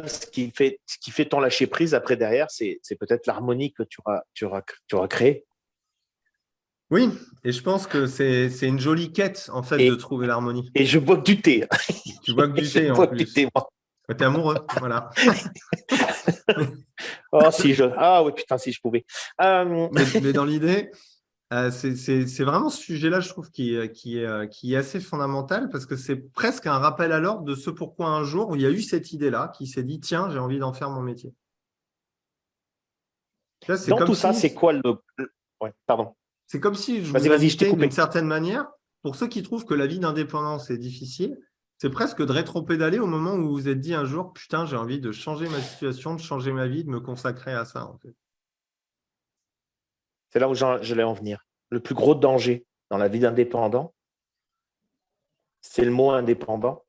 ce qui fait ton lâcher prise après derrière, c'est peut-être l'harmonie que tu auras créée. Oui, et je pense que c'est une jolie quête, en fait, de trouver l'harmonie. Et je bois que du thé. Tu bois que du thé, en plus. Tu es amoureux, voilà. Ah oui, putain, si je pouvais. Mais dans l'idée, c'est vraiment ce sujet-là, je trouve, qui est assez fondamental, parce que c'est presque un rappel à l'ordre de ce pourquoi un jour, où il y a eu cette idée-là, qui s'est dit, tiens, j'ai envie d'en faire mon métier. Là, dans tout ça, c'est quoi le… Ouais, pardon. C'est comme si je vous invitais d'une certaine manière, pour ceux qui trouvent que la vie d'indépendance est difficile, c'est presque de rétro-pédaler au moment où vous vous êtes dit un jour, putain, j'ai envie de changer ma situation, de changer ma vie, de me consacrer à ça. En fait. C'est là où j'allais en venir. Le plus gros danger dans la vie d'indépendant, c'est le mot indépendant,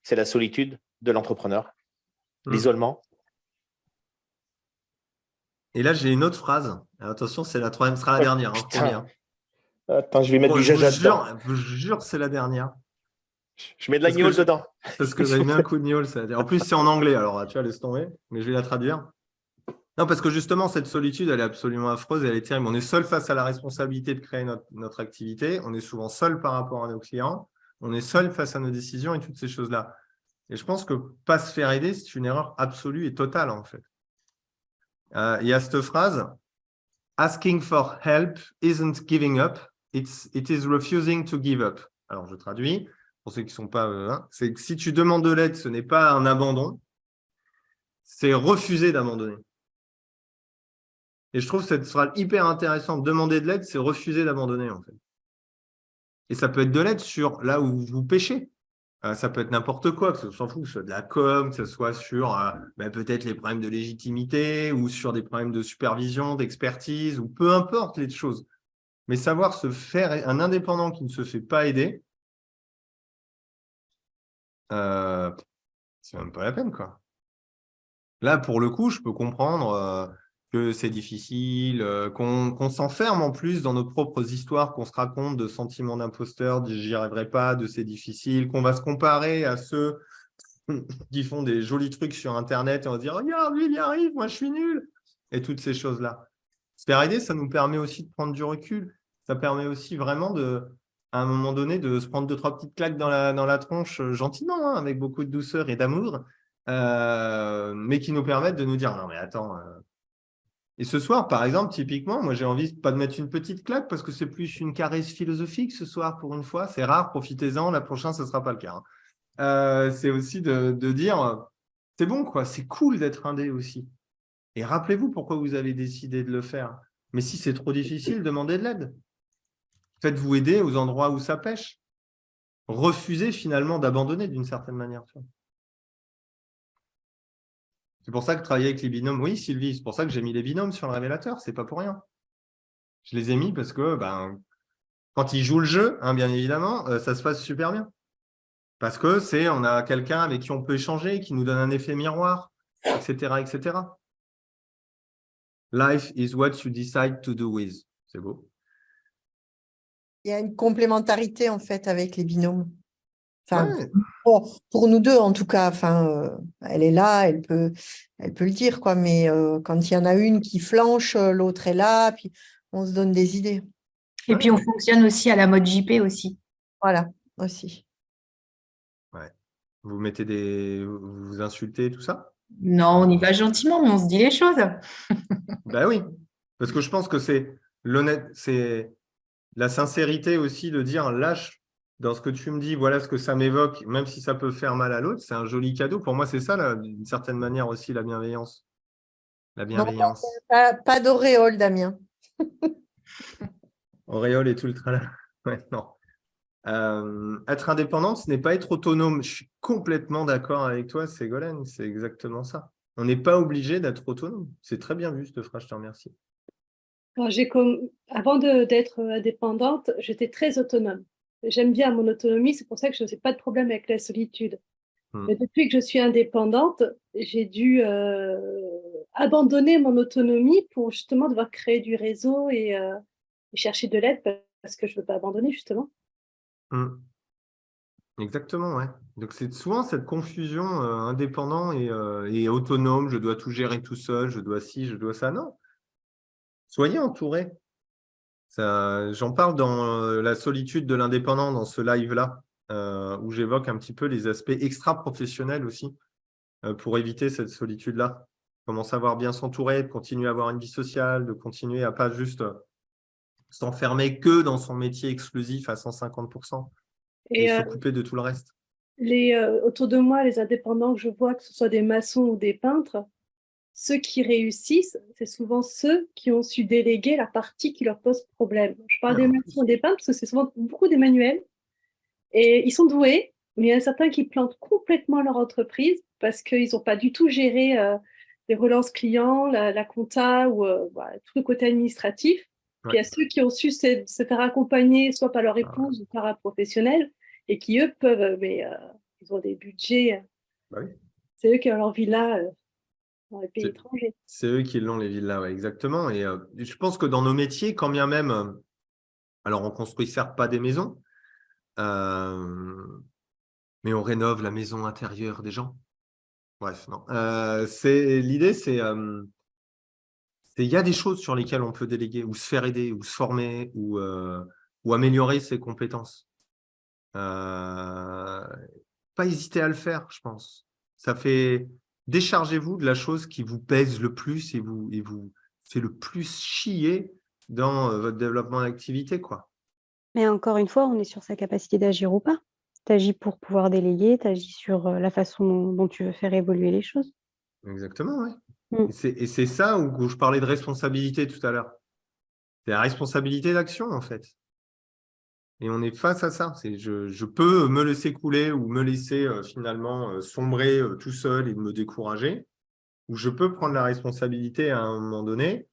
c'est la solitude de l'entrepreneur, l'isolement. Et là, j'ai une autre phrase. Alors, attention, c'est la troisième, sera la dernière. Hein, promis, hein. Attends, je vais mettre du jaja dedans. Je vous jure, c'est la dernière. Je mets de la gnôle dedans. Parce que j'avais mis un coup de gnôle. En plus, c'est en anglais. Alors, tu vois, laisse tomber. Mais je vais la traduire. Non, parce que justement, cette solitude, elle est absolument affreuse et elle est terrible. On est seul face à la responsabilité de créer notre activité. On est souvent seul par rapport à nos clients. On est seul face à nos décisions et toutes ces choses-là. Et je pense que pas se faire aider, c'est une erreur absolue et totale, en fait. Il y a cette phrase « Asking for help isn't giving up, it is refusing to give up ». Alors, je traduis, pour ceux qui ne sont pas… c'est que si tu demandes de l'aide, ce n'est pas un abandon, c'est refuser d'abandonner. Et je trouve cette phrase hyper intéressante. Demander de l'aide, c'est refuser d'abandonner, en fait. Et ça peut être de l'aide sur là où vous pêchez. Ça peut être n'importe quoi, que s'en fout, que ce soit de la com, que ce soit sur peut-être les problèmes de légitimité ou sur des problèmes de supervision, d'expertise, ou peu importe les choses. Mais savoir se faire, un indépendant qui ne se fait pas aider, c'est même pas la peine, quoi. Là, pour le coup, je peux comprendre que c'est difficile, qu'on s'enferme en plus dans nos propres histoires, qu'on se raconte de sentiments d'imposteur, de j'y arriverai pas, de c'est difficile, qu'on va se comparer à ceux qui font des jolis trucs sur Internet et on va se dire « Regarde, lui, il y arrive, moi, je suis nul !» Et toutes ces choses-là. Se faire aider, ça nous permet aussi de prendre du recul. Ça permet aussi vraiment, à un moment donné, de se prendre 2-3 petites claques dans la tronche gentiment, hein, avec beaucoup de douceur et d'amour, mais qui nous permettent de nous dire « Non, mais attends… » Et ce soir, par exemple, typiquement, moi, j'ai envie pas de mettre une petite claque parce que c'est plus une caresse philosophique ce soir pour une fois. C'est rare, profitez-en. La prochaine, ce ne sera pas le cas. Hein. C'est aussi de dire, c'est bon, quoi. C'est cool d'être indé aussi. Et rappelez-vous pourquoi vous avez décidé de le faire. Mais si c'est trop difficile, demandez de l'aide. Faites-vous aider aux endroits où ça pêche. Refusez finalement d'abandonner d'une certaine manière. Tu vois. C'est pour ça que travailler avec les binômes, oui Sylvie, c'est pour ça que j'ai mis les binômes sur le révélateur, c'est pas pour rien. Je les ai mis parce que quand ils jouent le jeu, hein, bien évidemment, ça se passe super bien. Parce que on a quelqu'un avec qui on peut échanger, qui nous donne un effet miroir, etc., etc. Life is what you decide to do with. C'est beau. Il y a une complémentarité en fait avec les binômes. Enfin, Ouais. pour nous deux, en tout cas, elle est là, elle peut le dire, quoi. Mais quand il y en a une qui flanche, l'autre est là, puis on se donne des idées. Et puis, on fonctionne aussi à la mode JP aussi. Voilà, aussi. Ouais. Vous mettez vous vous insultez, tout ça? Non, on y va gentiment, mais on se dit les choses. Ben oui, parce que je pense que c'est l'honnête, c'est la sincérité aussi de dire lâche dans ce que tu me dis, voilà ce que ça m'évoque, même si ça peut faire mal à l'autre, c'est un joli cadeau. Pour moi, c'est ça, d'une certaine manière aussi, la bienveillance. La bienveillance. Non, pas d'auréole, Damien. Auréole et tout le tralala. Ouais, non. Être indépendant, ce n'est pas être autonome. Je suis complètement d'accord avec toi, Ségolène, c'est exactement ça. On n'est pas obligé d'être autonome. C'est très bien vu, cette phrase, je te remercie. Avant d'être indépendante, j'étais très autonome. J'aime bien mon autonomie, c'est pour ça que je n'ai pas de problème avec la solitude. Mais depuis que je suis indépendante, j'ai dû abandonner mon autonomie pour justement devoir créer du réseau et chercher de l'aide parce que je ne veux pas abandonner, justement. Exactement, ouais. Donc, c'est souvent cette confusion indépendant et autonome. Je dois tout gérer tout seul, je dois ci, je dois ça. Non. Soyez entourés. J'en parle dans la solitude de l'indépendant, dans ce live-là, où j'évoque un petit peu les aspects extra-professionnels aussi, pour éviter cette solitude-là. Comment savoir bien s'entourer, de continuer à avoir une vie sociale, de continuer à pas juste s'enfermer que dans son métier exclusif à 150% et se couper de tout le reste. Autour de moi, les indépendants que je vois, que ce soit des maçons ou des peintres, ceux qui réussissent, c'est souvent ceux qui ont su déléguer la partie qui leur pose problème. Je parle des maçons et des peintres parce que c'est souvent beaucoup des manuels. Et ils sont doués, mais il y en a certains qui plantent complètement leur entreprise parce qu'ils n'ont pas du tout géré les relances clients, la compta ou tout le côté administratif. Puis il y a ceux qui ont su se faire accompagner soit par leur épouse ou par un professionnel et qui, eux, peuvent, mais ils ont des budgets. C'est eux qui ont leur villa dans les pays étrangers. C'est eux qui l'ont, les villas, ouais, exactement. Et je pense que dans nos métiers, quand bien même, alors on construit certes pas des maisons, mais on rénove la maison intérieure des gens. Bref, non. L'idée, c'est il y a des choses sur lesquelles on peut déléguer, ou se faire aider, ou se former, ou améliorer ses compétences. Pas hésiter à le faire, je pense. Ça fait déchargez-vous de la chose qui vous pèse le plus et vous fait le plus chier dans votre développement d'activité, quoi. Mais encore une fois, on est sur sa capacité d'agir ou pas. Tu agis pour pouvoir déléguer, tu agis sur la façon dont tu veux faire évoluer les choses. Exactement, oui. Et c'est ça où je parlais de responsabilité tout à l'heure. C'est la responsabilité d'action, en fait. Et on est face à ça. Je peux me laisser couler ou me laisser finalement sombrer tout seul et me décourager, ou je peux prendre la responsabilité à un moment donné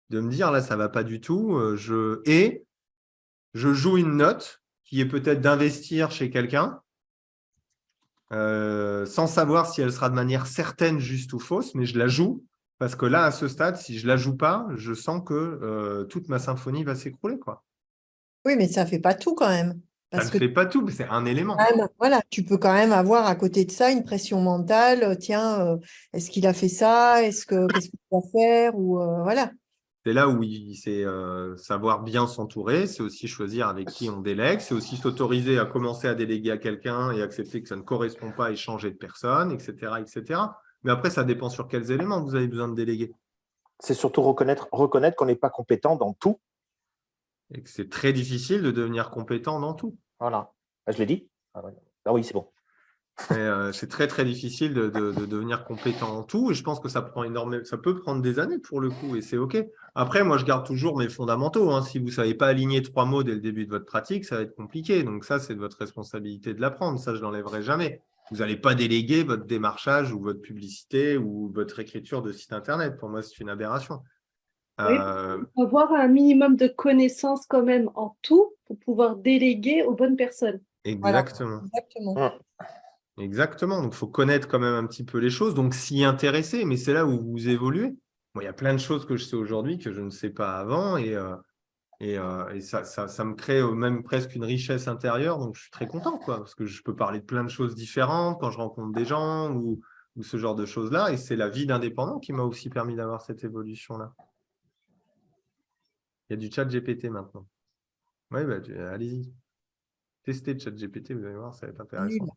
de me dire, là, ça ne va pas du tout. Je joue une note qui est peut-être d'investir chez quelqu'un sans savoir si elle sera de manière certaine, juste ou fausse, mais je la joue parce que là, à ce stade, si je ne la joue pas, je sens que toute ma symphonie va s'écrouler, quoi. Oui, mais ça ne fait pas tout quand même. Ça ne fait pas tout, mais c'est un élément. Voilà, tu peux quand même avoir à côté de ça une pression mentale. Tiens, est-ce qu'il a fait ça? Qu'est-ce qu'il va faire? Ou voilà. C'est là où c'est savoir bien s'entourer, c'est aussi choisir avec qui on délègue, c'est aussi s'autoriser à commencer à déléguer à quelqu'un et accepter que ça ne correspond pas et changer de personne, etc., etc. Mais après, ça dépend sur quels éléments vous avez besoin de déléguer. C'est surtout reconnaître qu'on n'est pas compétent dans tout. Et que c'est très difficile de devenir compétent dans tout. Voilà. Je l'ai dit. Ah oui, c'est bon. C'est très, très difficile de devenir compétent en tout. Et je pense que ça peut prendre des années pour le coup, et c'est OK. Après, moi, je garde toujours mes fondamentaux. Hein. Si vous ne savez pas aligner 3 mots dès le début de votre pratique, ça va être compliqué. Donc ça, c'est de votre responsabilité de l'apprendre. Ça, je ne l'enlèverai jamais. Vous n'allez pas déléguer votre démarchage ou votre publicité ou votre écriture de site Internet. Pour moi, c'est une aberration. Oui, avoir un minimum de connaissances quand même en tout pour pouvoir déléguer aux bonnes personnes. Exactement. Voilà. Exactement. Exactement. Donc, il faut connaître quand même un petit peu les choses, donc s'y intéresser, mais c'est là où vous évoluez. Moi, il y a plein de choses que je sais aujourd'hui que je ne sais pas avant, et ça me crée même presque une richesse intérieure, donc je suis très content, quoi, parce que je peux parler de plein de choses différentes quand je rencontre des gens ou ce genre de choses-là, et c'est la vie d'indépendant qui m'a aussi permis d'avoir cette évolution-là. Il y a du chat GPT maintenant. Oui, bah, allez-y. Testez chat GPT, vous allez voir, ça va être intéressant.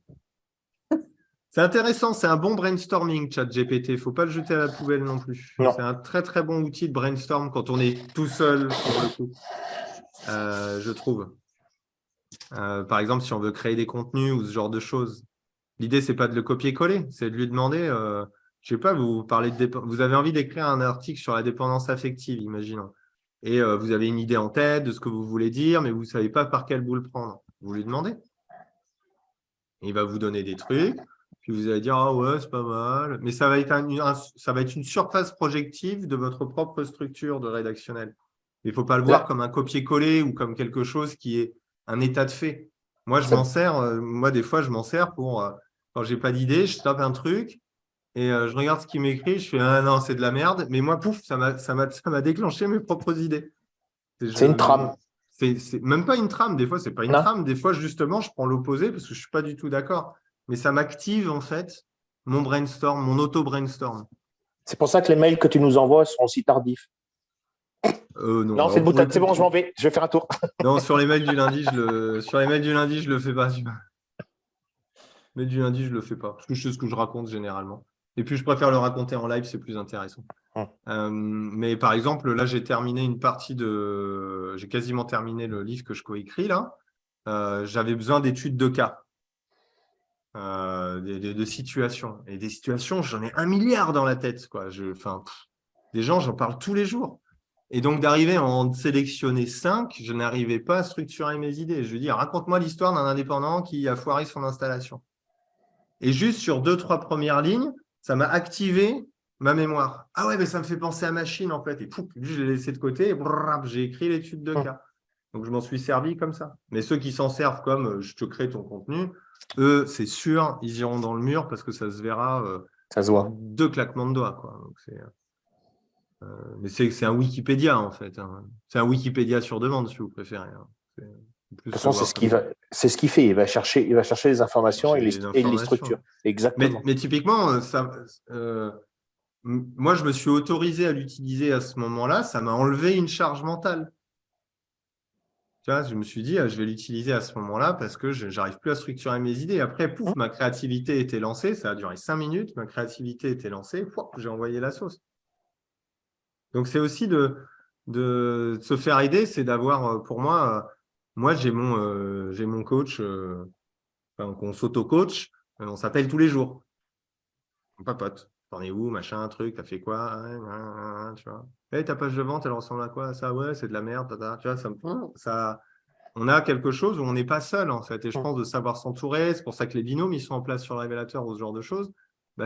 C'est intéressant, c'est un bon brainstorming, ChatGPT. Il ne faut pas le jeter à la poubelle non plus. C'est un très, très bon outil de brainstorm quand on est tout seul, pour le coup, je trouve. Par exemple, si on veut créer des contenus ou ce genre de choses, l'idée, ce n'est pas de le copier-coller, c'est de lui demander, je ne sais pas, vous avez envie d'écrire un article sur la dépendance affective, imaginons. Et vous avez une idée en tête de ce que vous voulez dire, mais vous ne savez pas par quel bout le prendre. Vous lui demandez. Il va vous donner des trucs. Puis vous allez dire, ah ouais, c'est pas mal. Mais ça va être une surface projective de votre propre structure de rédactionnel. Il ne faut pas le voir comme un copier-coller ou comme quelque chose qui est un état de fait. Moi, je m'en sers. Moi, des fois, je m'en sers pour, quand je n'ai pas d'idée, je tape un truc et je regarde ce qu'il m'écrit. Je fais, ah non, c'est de la merde. Mais moi, pouf, ça m'a déclenché mes propres idées. C'est une trame. C'est même pas une trame. Des fois, ce n'est pas une trame. Des fois, justement, je prends l'opposé parce que je ne suis pas du tout d'accord. Mais ça m'active, en fait, mon brainstorm, mon auto-brainstorm. C'est pour ça que les mails que tu nous envoies sont aussi tardifs. Non, c'est une boutade. C'est bon, je m'en vais. Je vais faire un tour. Non, sur les mails du lundi, je le fais pas. Mais du lundi, je le fais pas. Parce que je sais ce que je raconte généralement. Et puis, je préfère le raconter en live, c'est plus intéressant. Mais par exemple, là, j'ai terminé une partie de... J'ai quasiment terminé le livre que je coécris, là. J'avais besoin d'études de cas. De situations. Et des situations, j'en ai 1 milliard dans la tête, quoi. Des gens, j'en parle tous les jours. Et donc, d'arriver à en sélectionner 5, je n'arrivais pas à structurer mes idées. Je veux dire, raconte-moi l'histoire d'un indépendant qui a foiré son installation. Et juste sur 2-3 premières lignes, ça m'a activé ma mémoire. Ah ouais, mais ça me fait penser à machine, en fait. Et pouf, je l'ai laissé de côté et j'ai écrit l'étude de cas. Donc, je m'en suis servi comme ça. Mais ceux qui s'en servent comme je te crée ton contenu, eux, c'est sûr, ils iront dans le mur parce que ça se verra Ça se voit. 2 claquements de doigts, quoi. Donc, mais c'est un Wikipédia, en fait. Hein. C'est un Wikipédia sur demande, si vous préférez. Hein. De toute façon, c'est ce qu'il fait. Il va chercher les informations et les structures. Exactement. Mais typiquement, moi, je me suis autorisé à l'utiliser à ce moment-là. Ça m'a enlevé une charge mentale. Tu vois, je me suis dit, je vais l'utiliser à ce moment-là parce que je n'arrive plus à structurer mes idées. Après, pouf, ma créativité était lancée. Ça a duré 5 minutes. Ma créativité était lancée. J'ai envoyé la sauce. Donc, c'est aussi de se faire aider. C'est d'avoir, pour moi, j'ai mon coach, qu'on s'auto-coach. On s'appelle tous les jours. On papote. T'en es où, machin, truc, t'as fait quoi, tu vois. Hey, ta page de vente, elle ressemble à quoi? Ça, ouais, c'est de la merde, tu vois, on a quelque chose où on n'est pas seul, en fait. Et je pense de savoir s'entourer, c'est pour ça que les binômes, ils sont en place sur le révélateur ou ce genre de choses,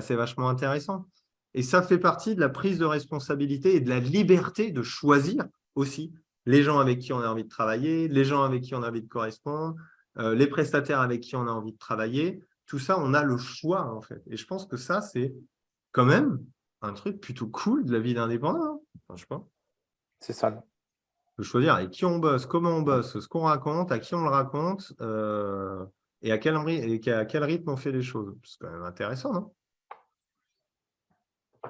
c'est vachement intéressant. Et ça fait partie de la prise de responsabilité et de la liberté de choisir aussi les gens avec qui on a envie de travailler, les gens avec qui on a envie de correspondre, les prestataires avec qui on a envie de travailler. Tout ça, on a le choix, en fait. Et je pense que ça, c'est quand même un truc plutôt cool de la vie d'indépendant. Hein. Enfin, je sais pas. C'est ça. De choisir avec qui on bosse, comment on bosse, ce qu'on raconte, à qui on le raconte et à quel rythme on fait les choses. C'est quand même intéressant, non?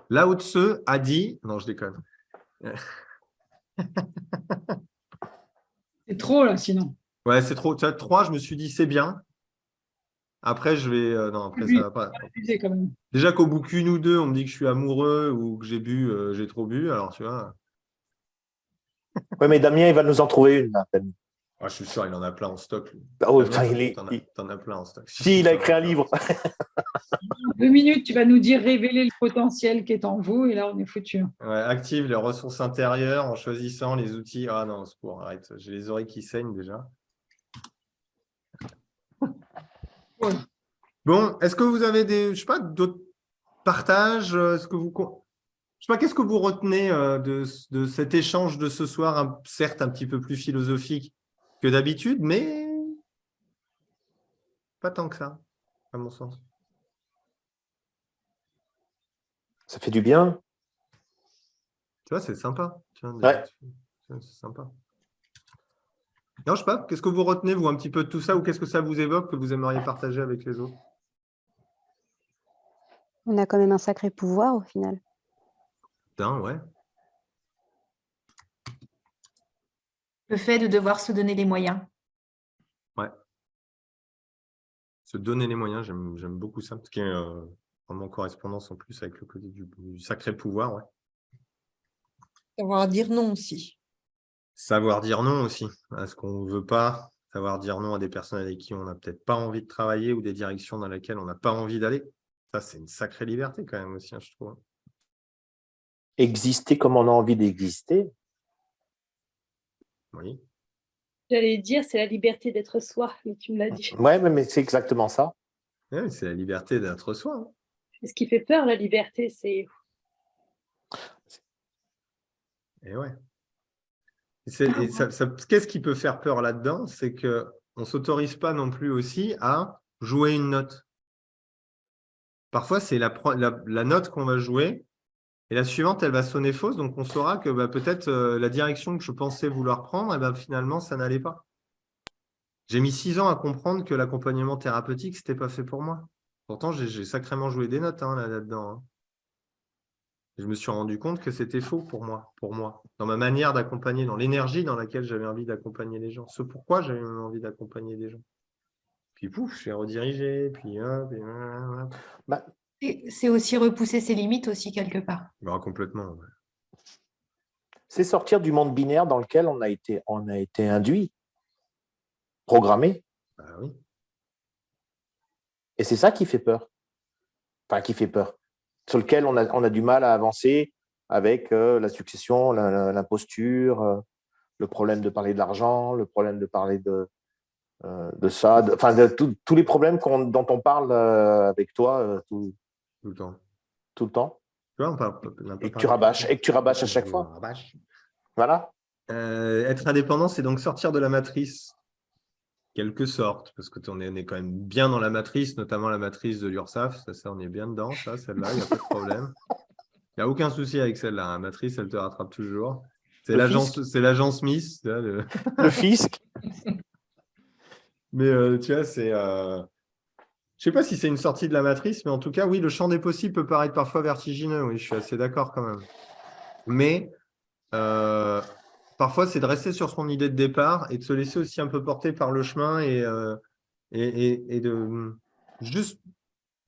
Lao Tzu a dit… Non, je déconne. C'est trop, là, sinon. Ouais, c'est trop. 3, je me suis dit, c'est bien. Après, je vais… non, après, ça va pas. Quand même. Déjà qu'au bout qu'une ou deux, on me dit que je suis amoureux ou que j'ai trop bu. Alors, tu vois… Oui, mais Damien, il va nous en trouver une, là, Damien. Ah, je suis sûr, il en a plein en stock. Oh, putain, t'en as plein en stock. Si, il a écrit un livre. 2 minutes, tu vas nous dire révéler le potentiel qui est en vous et là, on est foutu. Ouais, active les ressources intérieures en choisissant les outils. Ah non, c'est pour arrête. J'ai les oreilles qui saignent déjà. Ouais. Bon, est-ce que vous avez d'autres partages? Est-ce que vous… Je sais pas, qu'est-ce que vous retenez de cet échange de ce soir, certes un petit peu plus philosophique que d'habitude, mais pas tant que ça, à mon sens. Ça fait du bien. Tu vois, c'est sympa. Ouais. C'est sympa. Non, je sais pas, qu'est-ce que vous retenez, vous, un petit peu de tout ça, ou qu'est-ce que ça vous évoque que vous aimeriez partager avec les autres? On a quand même un sacré pouvoir au final. Putain, ouais. Le fait de devoir se donner les moyens. Ouais. Se donner les moyens, j'aime beaucoup ça, parce qu'il y a vraiment en correspondance en plus avec le côté du sacré pouvoir. Ouais. Savoir dire non aussi. Savoir dire non aussi à ce qu'on ne veut pas, savoir dire non à des personnes avec qui on n'a peut-être pas envie de travailler ou des directions dans lesquelles on n'a pas envie d'aller. Ça, c'est une sacrée liberté quand même aussi, hein, je trouve. Exister comme on a envie d'exister. Oui. J'allais dire, c'est la liberté d'être soi, mais tu me l'as dit. Ouais, mais c'est exactement ça. Ouais, c'est la liberté d'être soi. Hein. Ce qui fait peur, la liberté, c'est… Et ouais. Qu'est-ce qui peut faire peur là-dedans? C'est qu'on ne s'autorise pas non plus aussi à jouer une note. Parfois, c'est la note qu'on va jouer et la suivante, elle va sonner fausse. Donc, on saura que peut-être la direction que je pensais vouloir prendre, finalement, ça n'allait pas. J'ai mis 6 ans à comprendre que l'accompagnement thérapeutique, ce n'était pas fait pour moi. Pourtant, j'ai sacrément joué des notes là-dedans. Hein. Je me suis rendu compte que c'était faux pour moi, dans ma manière d'accompagner, dans l'énergie dans laquelle j'avais envie d'accompagner les gens. Ce pourquoi j'avais envie d'accompagner les gens. Puis pouf, je suis redirigé, puis C'est aussi repousser ses limites aussi quelque part. Complètement. Ouais. C'est sortir du monde binaire dans lequel on a été induit, programmé. Oui. Et c'est ça qui fait peur. Enfin, qui fait peur. Sur lequel on a du mal à avancer avec la succession, l'imposture, le problème de parler de l'argent, le problème de parler de ça, tous les problèmes dont on parle avec toi tout le temps. Tout le temps. Tu vois, et que tu rabâches à chaque fois. Voilà. Être indépendant, c'est donc sortir de la matrice quelque sorte, parce que on est quand même bien dans la matrice, notamment la matrice de l'URSSAF. Ça, on est bien dedans, celle-là, il n'y a pas de problème. Il n'y a aucun souci avec celle-là. La matrice, elle te rattrape toujours. C'est l'agent Smith. Tu vois, Le fisc. Mais tu vois, c'est... Je ne sais pas si c'est une sortie de la matrice, mais en tout cas, oui, le champ des possibles peut paraître parfois vertigineux. Oui, je suis assez d'accord quand même. Mais parfois, c'est de rester sur son idée de départ et de se laisser aussi un peu porter par le chemin et de juste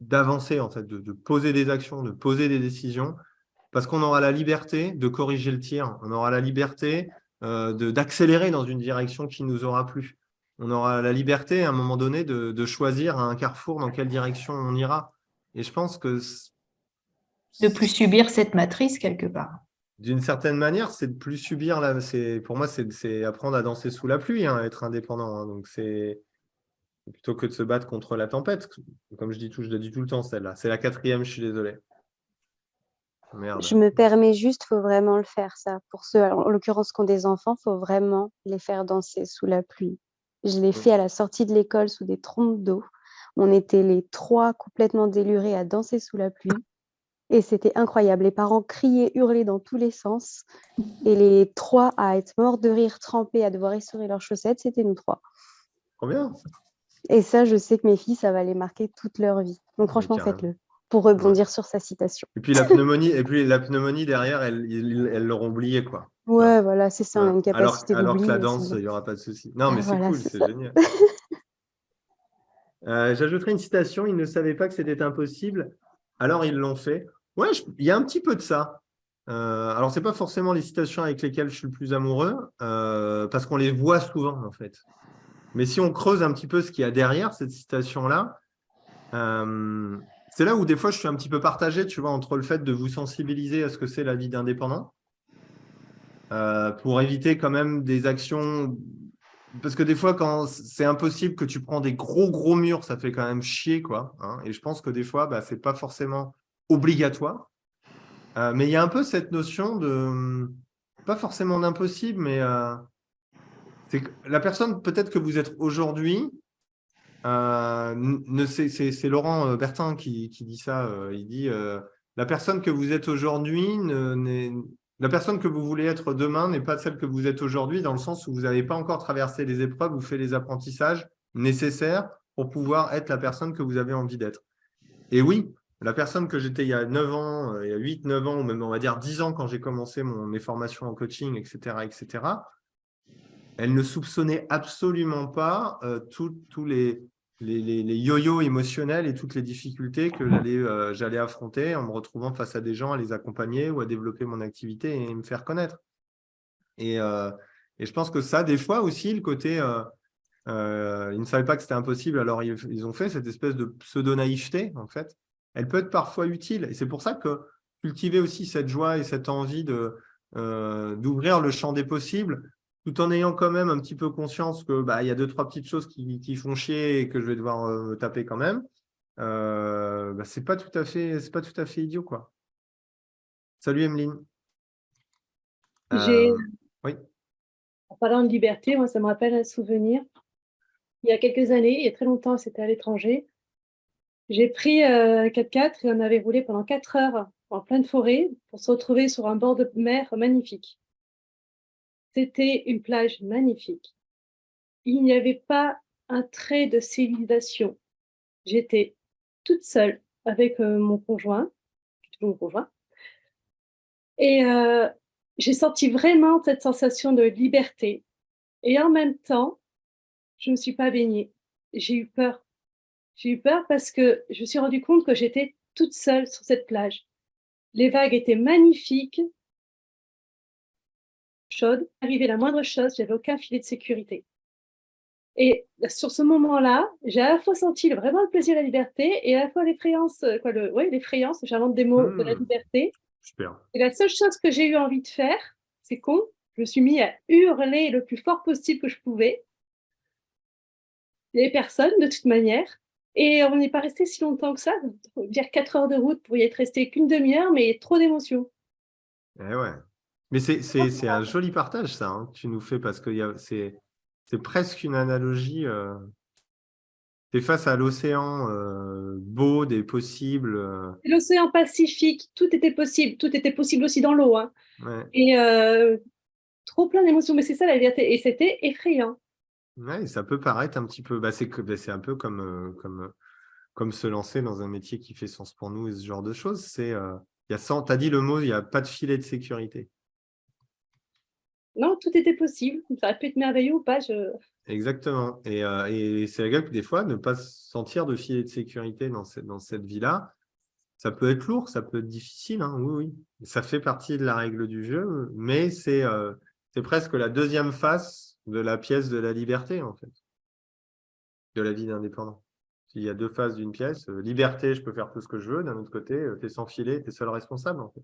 d'avancer, en fait, de poser des actions, de poser des décisions, parce qu'on aura la liberté de corriger le tir. On aura la liberté d'accélérer dans une direction qui nous aura plu. On aura la liberté, à un moment donné, de choisir à un carrefour dans quelle direction on ira. Et je pense que... De plus subir cette matrice, quelque part. D'une certaine manière, c'est de plus subir. Pour moi, c'est apprendre à danser sous la pluie, hein, être indépendant. Hein. Donc, c'est plutôt que de se battre contre la tempête. Comme je le dis tout le temps, celle-là. C'est la 4e, je suis désolé. Merde. Je me permets juste, il faut vraiment le faire, ça. Pour ceux, alors, en l'occurrence, qui ont des enfants, il faut vraiment les faire danser sous la pluie. Je l'ai fait à la sortie de l'école sous des trompes d'eau. On était les 3 complètement délurés à danser sous la pluie. Et c'était incroyable. Les parents criaient, hurlaient dans tous les sens. Et les 3 à être morts de rire, trempés, à devoir essorer leurs chaussettes, c'était nous 3. Trop bien. Et ça, je sais que mes filles, ça va les marquer toute leur vie. Donc franchement, faites-le. Pour rebondir sur sa citation. Et puis la pneumonie derrière, elles l'auront oublié, quoi. Ouais, voilà, c'est ça, on a une capacité d'oublier. Alors que la danse, il n'y aura pas de souci. Non, mais c'est cool, c'est génial. J'ajouterai une citation, ils ne savaient pas que c'était impossible, alors ils l'ont fait. Ouais, il y a un petit peu de ça. Alors, ce n'est pas forcément les citations avec lesquelles je suis le plus amoureux, parce qu'on les voit souvent, en fait. Mais si on creuse un petit peu ce qu'il y a derrière cette citation-là, c'est là où des fois je suis un petit peu partagé, tu vois, entre le fait de vous sensibiliser à ce que c'est la vie d'indépendant, pour éviter quand même des actions, parce que des fois quand c'est impossible, que tu prends des gros murs, ça fait quand même chier, quoi, hein, et je pense que des fois, ce n'est pas forcément obligatoire, mais il y a un peu cette notion de, pas forcément d'impossible, mais c'est que la personne peut-être que vous êtes aujourd'hui, c'est Laurent Bertin qui dit ça. Il dit la personne que vous êtes aujourd'hui, la personne que vous voulez être demain n'est pas celle que vous êtes aujourd'hui, dans le sens où vous n'avez pas encore traversé les épreuves ou fait les apprentissages nécessaires pour pouvoir être la personne que vous avez envie d'être. Et oui, la personne que j'étais il y a 9 ans, il y a 8-9 ans, ou même on va dire 10 ans quand j'ai commencé mes formations en coaching, etc., elle ne soupçonnait absolument pas tous les yo-yo émotionnels et toutes les difficultés que j'allais affronter en me retrouvant face à des gens, à les accompagner ou à développer mon activité et me faire connaître. Et je pense que ça, des fois aussi, le côté ils ne savaient pas que c'était impossible, alors ils ont fait cette espèce de pseudo-naïveté, en fait. Elle peut être parfois utile. Et c'est pour ça que cultiver aussi cette joie et cette envie d'ouvrir le champ des possibles, tout en ayant quand même un petit peu conscience que y a 2-3 petites choses qui font chier et que je vais devoir me taper quand même, c'est pas tout à fait idiot, quoi. Salut Emeline. Oui. En parlant de liberté, moi ça me rappelle un souvenir. Il y a quelques années, il y a très longtemps, c'était à l'étranger, j'ai pris un 4x4 et on avait roulé pendant 4 heures en pleine forêt pour se retrouver sur un bord de mer magnifique. C'était une plage magnifique. Il n'y avait pas un trait de civilisation. J'étais toute seule avec mon conjoint, et j'ai senti vraiment cette sensation de liberté. Et en même temps, je ne me suis pas baignée. J'ai eu peur. J'ai eu peur parce que je me suis rendu compte que j'étais toute seule sur cette plage. Les vagues étaient magnifiques, chaudes. Arrivait la moindre chose, j'avais aucun filet de sécurité. Et sur ce moment-là, j'ai à la fois senti vraiment le plaisir et la liberté, et à la fois l'effrayance, l'effrayance, j'invente des mots, de la liberté. Super. Et la seule chose que j'ai eu envie de faire, c'est con, je me suis mis à hurler le plus fort possible que je pouvais. Il n'y avait personne, de toute manière. Et on n'est pas resté si longtemps que ça, dire 4 heures de route pour y être resté qu'une demi-heure, mais trop d'émotions. Eh ouais. Mais c'est un joli partage, ça, hein, que tu nous fais, parce que c'est presque une analogie. Tu es face à l'océan beau des possibles. L'océan Pacifique, tout était possible aussi dans l'eau. Hein. Ouais. Et trop plein d'émotions, mais c'est ça la liberté. Et c'était effrayant. Ouais, ça peut paraître un petit peu. C'est un peu comme se lancer dans un métier qui fait sens pour nous et ce genre de choses. Tu as dit le mot, il n'y a pas de filet de sécurité. Non, tout était possible. Ça aurait pu être merveilleux ou pas. Exactement. Et c'est vrai que des fois, ne pas sentir de filet de sécurité dans cette vie-là, ça peut être lourd, ça peut être difficile. Hein, oui. Ça fait partie de la règle du jeu, mais c'est presque la deuxième face de la pièce de la liberté, en fait, de la vie d'indépendant. Il y a deux faces d'une pièce. Liberté, je peux faire tout ce que je veux. D'un autre côté, tu es sans filet, tu es seul responsable, en fait.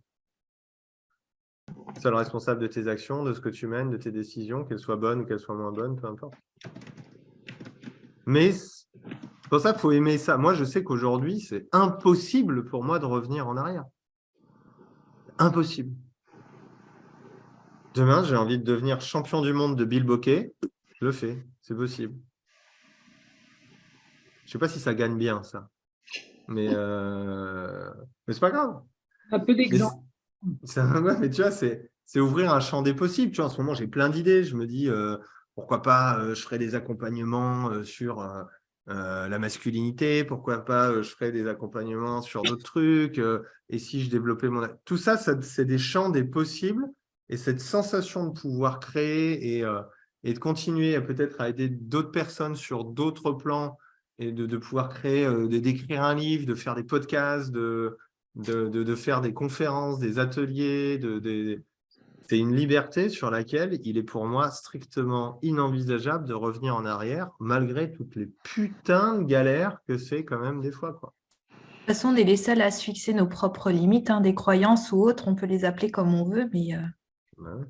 Seul responsable de tes actions, de ce que tu mènes, de tes décisions, qu'elles soient bonnes ou qu'elles soient moins bonnes, peu importe. Mais c'est pour ça qu'il faut aimer ça. Moi, je sais qu'aujourd'hui, c'est impossible pour moi de revenir en arrière. Impossible. Demain, j'ai envie de devenir champion du monde de bilboquet. Je le fais. C'est possible. Je ne sais pas si ça gagne bien, ça. Mais c'est pas grave. Un peu d'exemple. Mais tu vois, c'est ouvrir un champ des possibles. Tu vois, en ce moment, j'ai plein d'idées. Je me dis, pourquoi pas, je ferai des accompagnements sur la masculinité. Pourquoi pas, je ferai des accompagnements sur d'autres trucs. Et si je développais mon... Tout ça, c'est des champs des possibles. Et cette sensation de pouvoir créer et de continuer peut-être à aider d'autres personnes sur d'autres plans et de pouvoir créer, d'écrire un livre, de faire des podcasts, de faire des conférences, des ateliers. C'est une liberté sur laquelle il est pour moi strictement inenvisageable de revenir en arrière, malgré toutes les putains de galères que c'est quand même des fois, quoi. De toute façon, on est les seuls à se fixer nos propres limites, hein, des croyances ou autres, on peut les appeler comme on veut, mais... Ouais.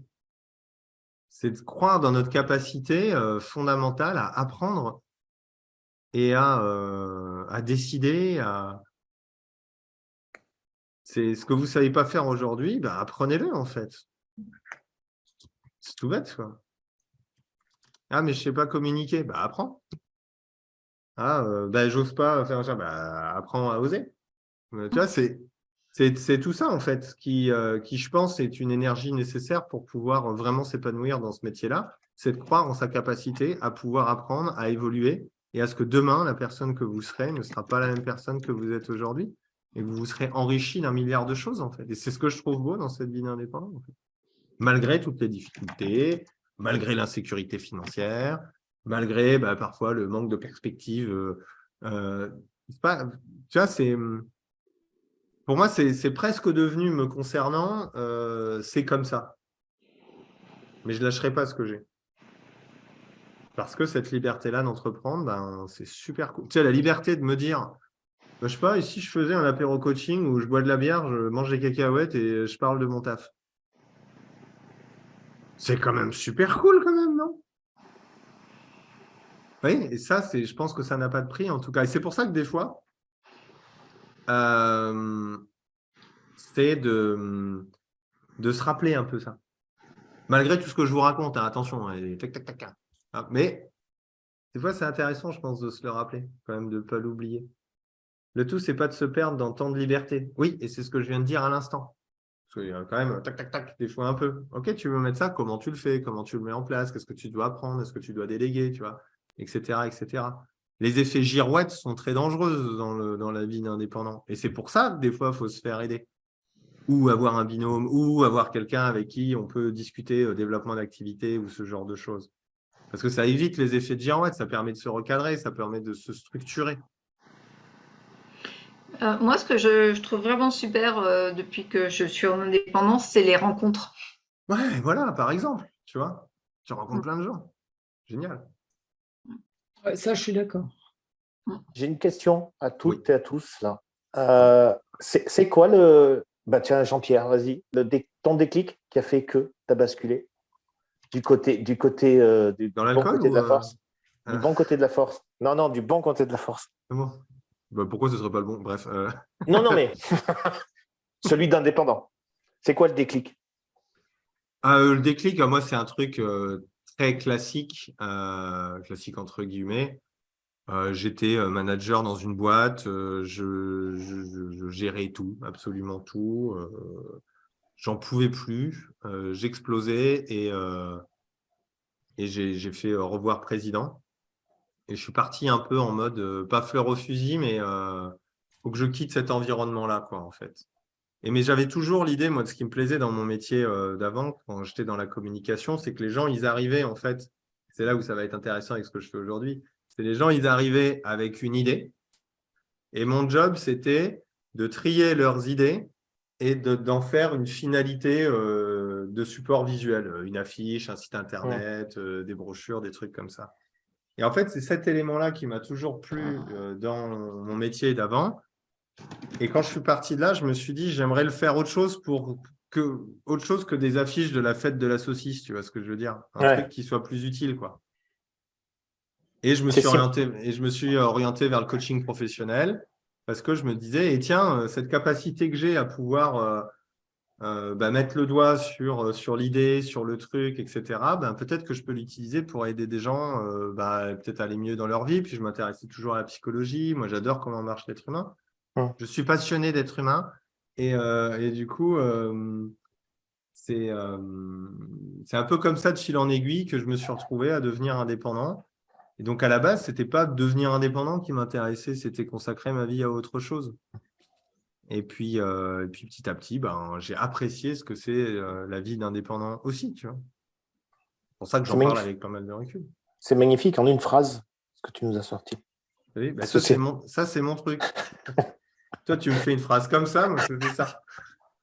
C'est de croire dans notre capacité fondamentale à apprendre et à décider, c'est ce que vous ne savez pas faire aujourd'hui, apprenez-le en fait. C'est tout bête, quoi. Ah, mais je ne sais pas communiquer. Apprends. Ah, j'ose pas faire ça. Apprends à oser. Tu vois, c'est tout ça, en fait, qui, je pense, est une énergie nécessaire pour pouvoir vraiment s'épanouir dans ce métier-là. C'est de croire en sa capacité à pouvoir apprendre, à évoluer et à ce que demain, la personne que vous serez ne sera pas la même personne que vous êtes aujourd'hui et que vous serez enrichi d'un milliard de choses, en fait. Et c'est ce que je trouve beau dans cette vie d'indépendant, en fait. Malgré toutes les difficultés, malgré l'insécurité financière, malgré parfois le manque de perspective. Tu vois, pour moi, c'est presque devenu, me concernant, c'est comme ça. Mais je ne lâcherai pas ce que j'ai. Parce que cette liberté-là d'entreprendre, c'est super cool. Tu sais, la liberté de me dire, je ne sais pas, ici, je faisais un apéro coaching où je bois de la bière, je mange des cacahuètes et je parle de mon taf. C'est quand même super cool, quand même, non? Oui, et ça, je pense que ça n'a pas de prix, en tout cas. Et c'est pour ça que des fois, c'est de se rappeler un peu ça. Malgré tout ce que je vous raconte, hein, attention, tac, tac, tac. Mais des fois, c'est intéressant, je pense, de se le rappeler, quand même, de ne pas l'oublier. Le tout, c'est pas de se perdre dans tant de liberté. Oui, et c'est ce que je viens de dire à l'instant. Parce qu'il y a quand même, tac, tac, tac, des fois un peu. Ok, tu veux mettre ça, comment tu le fais, comment tu le mets en place, qu'est-ce que tu dois apprendre, est-ce que tu dois déléguer, tu vois, etc., etc. Les effets girouettes sont très dangereux dans la vie d'indépendant. Et c'est pour ça que des fois, il faut se faire aider. Ou avoir un binôme, ou avoir quelqu'un avec qui on peut discuter développement d'activité ou ce genre de choses. Parce que ça évite les effets de girouette, ça permet de se recadrer, ça permet de se structurer. Moi, ce que je trouve vraiment super depuis que je suis en indépendance, c'est les rencontres. Ouais, voilà, par exemple, tu vois, tu rencontres plein de gens. Génial. Ouais, ça, je suis d'accord. J'ai une question à toutes et à tous. Là. C'est quoi le... tiens, Jean-Pierre, vas-y. Ton déclic qui a fait que tu as basculé du bon côté de la force. Du bon côté de la force. Non, du bon côté de la force. Bon. Pourquoi ce ne serait pas le bon? Bref. Non, mais celui d'indépendant. C'est quoi le déclic? Le déclic, moi, c'est un truc très classique, classique entre guillemets. J'étais manager dans une boîte, je gérais tout, absolument tout. J'en pouvais plus, j'explosais et j'ai fait revoir président. Et je suis parti un peu en mode, pas fleur au fusil, mais faut que je quitte cet environnement-là, quoi, en fait. Mais j'avais toujours l'idée, moi, de ce qui me plaisait dans mon métier d'avant, quand j'étais dans la communication, c'est que les gens, ils arrivaient, en fait, c'est là où ça va être intéressant avec ce que je fais aujourd'hui, c'est les gens, ils arrivaient avec une idée, et mon job, c'était de trier leurs idées et d'en faire une finalité de support visuel, une affiche, un site internet, des brochures, des trucs comme ça. Et en fait, c'est cet élément-là qui m'a toujours plu dans mon métier d'avant. Et quand je suis parti de là, je me suis dit, j'aimerais le faire autre chose que des affiches de la fête de la saucisse, tu vois ce que je veux dire? Un truc qui soit plus utile, quoi. Et je me suis orienté vers le coaching professionnel parce que je me disais, et tiens, cette capacité que j'ai à pouvoir mettre le doigt sur l'idée, sur le truc, etc., peut-être que je peux l'utiliser pour aider des gens peut-être à aller mieux dans leur vie. Puis je m'intéressais toujours à la psychologie. Moi, j'adore comment marche l'être humain. Je suis passionné d'être humain. Et du coup, c'est un peu comme ça, de fil en aiguille, que je me suis retrouvé à devenir indépendant. Et donc, à la base, ce n'était pas devenir indépendant qui m'intéressait, c'était consacrer ma vie à autre chose. Et puis petit à petit, j'ai apprécié ce que c'est la vie d'indépendant aussi, tu vois. C'est pour ça que j'en parle avec pas mal de recul. C'est magnifique, en une phrase, ce que tu nous as sorti. Oui, ça, c'est mon truc. Toi, tu me fais une phrase comme ça, moi, je fais ça.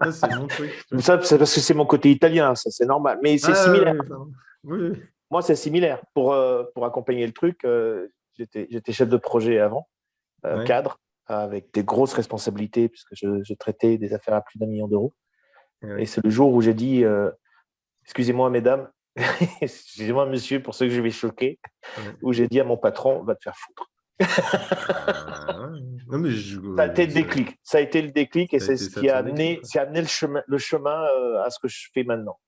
Ça, c'est mon truc. Ça, c'est parce que c'est mon côté italien, ça, c'est normal. Mais c'est similaire. Oui. Moi, c'est similaire. Pour accompagner le truc, j'étais chef de projet avant, cadre, avec des grosses responsabilités, puisque je traitais des affaires à plus d'1 million d'euros. Et c'est le jour où j'ai dit, excusez-moi, mesdames, excusez-moi, monsieur, pour ceux que je vais choquer, où j'ai dit à mon patron, va te faire foutre. Non, mais ça a été le déclic. Ça a été le déclic et c'est ce qui a amené le chemin à ce que je fais maintenant.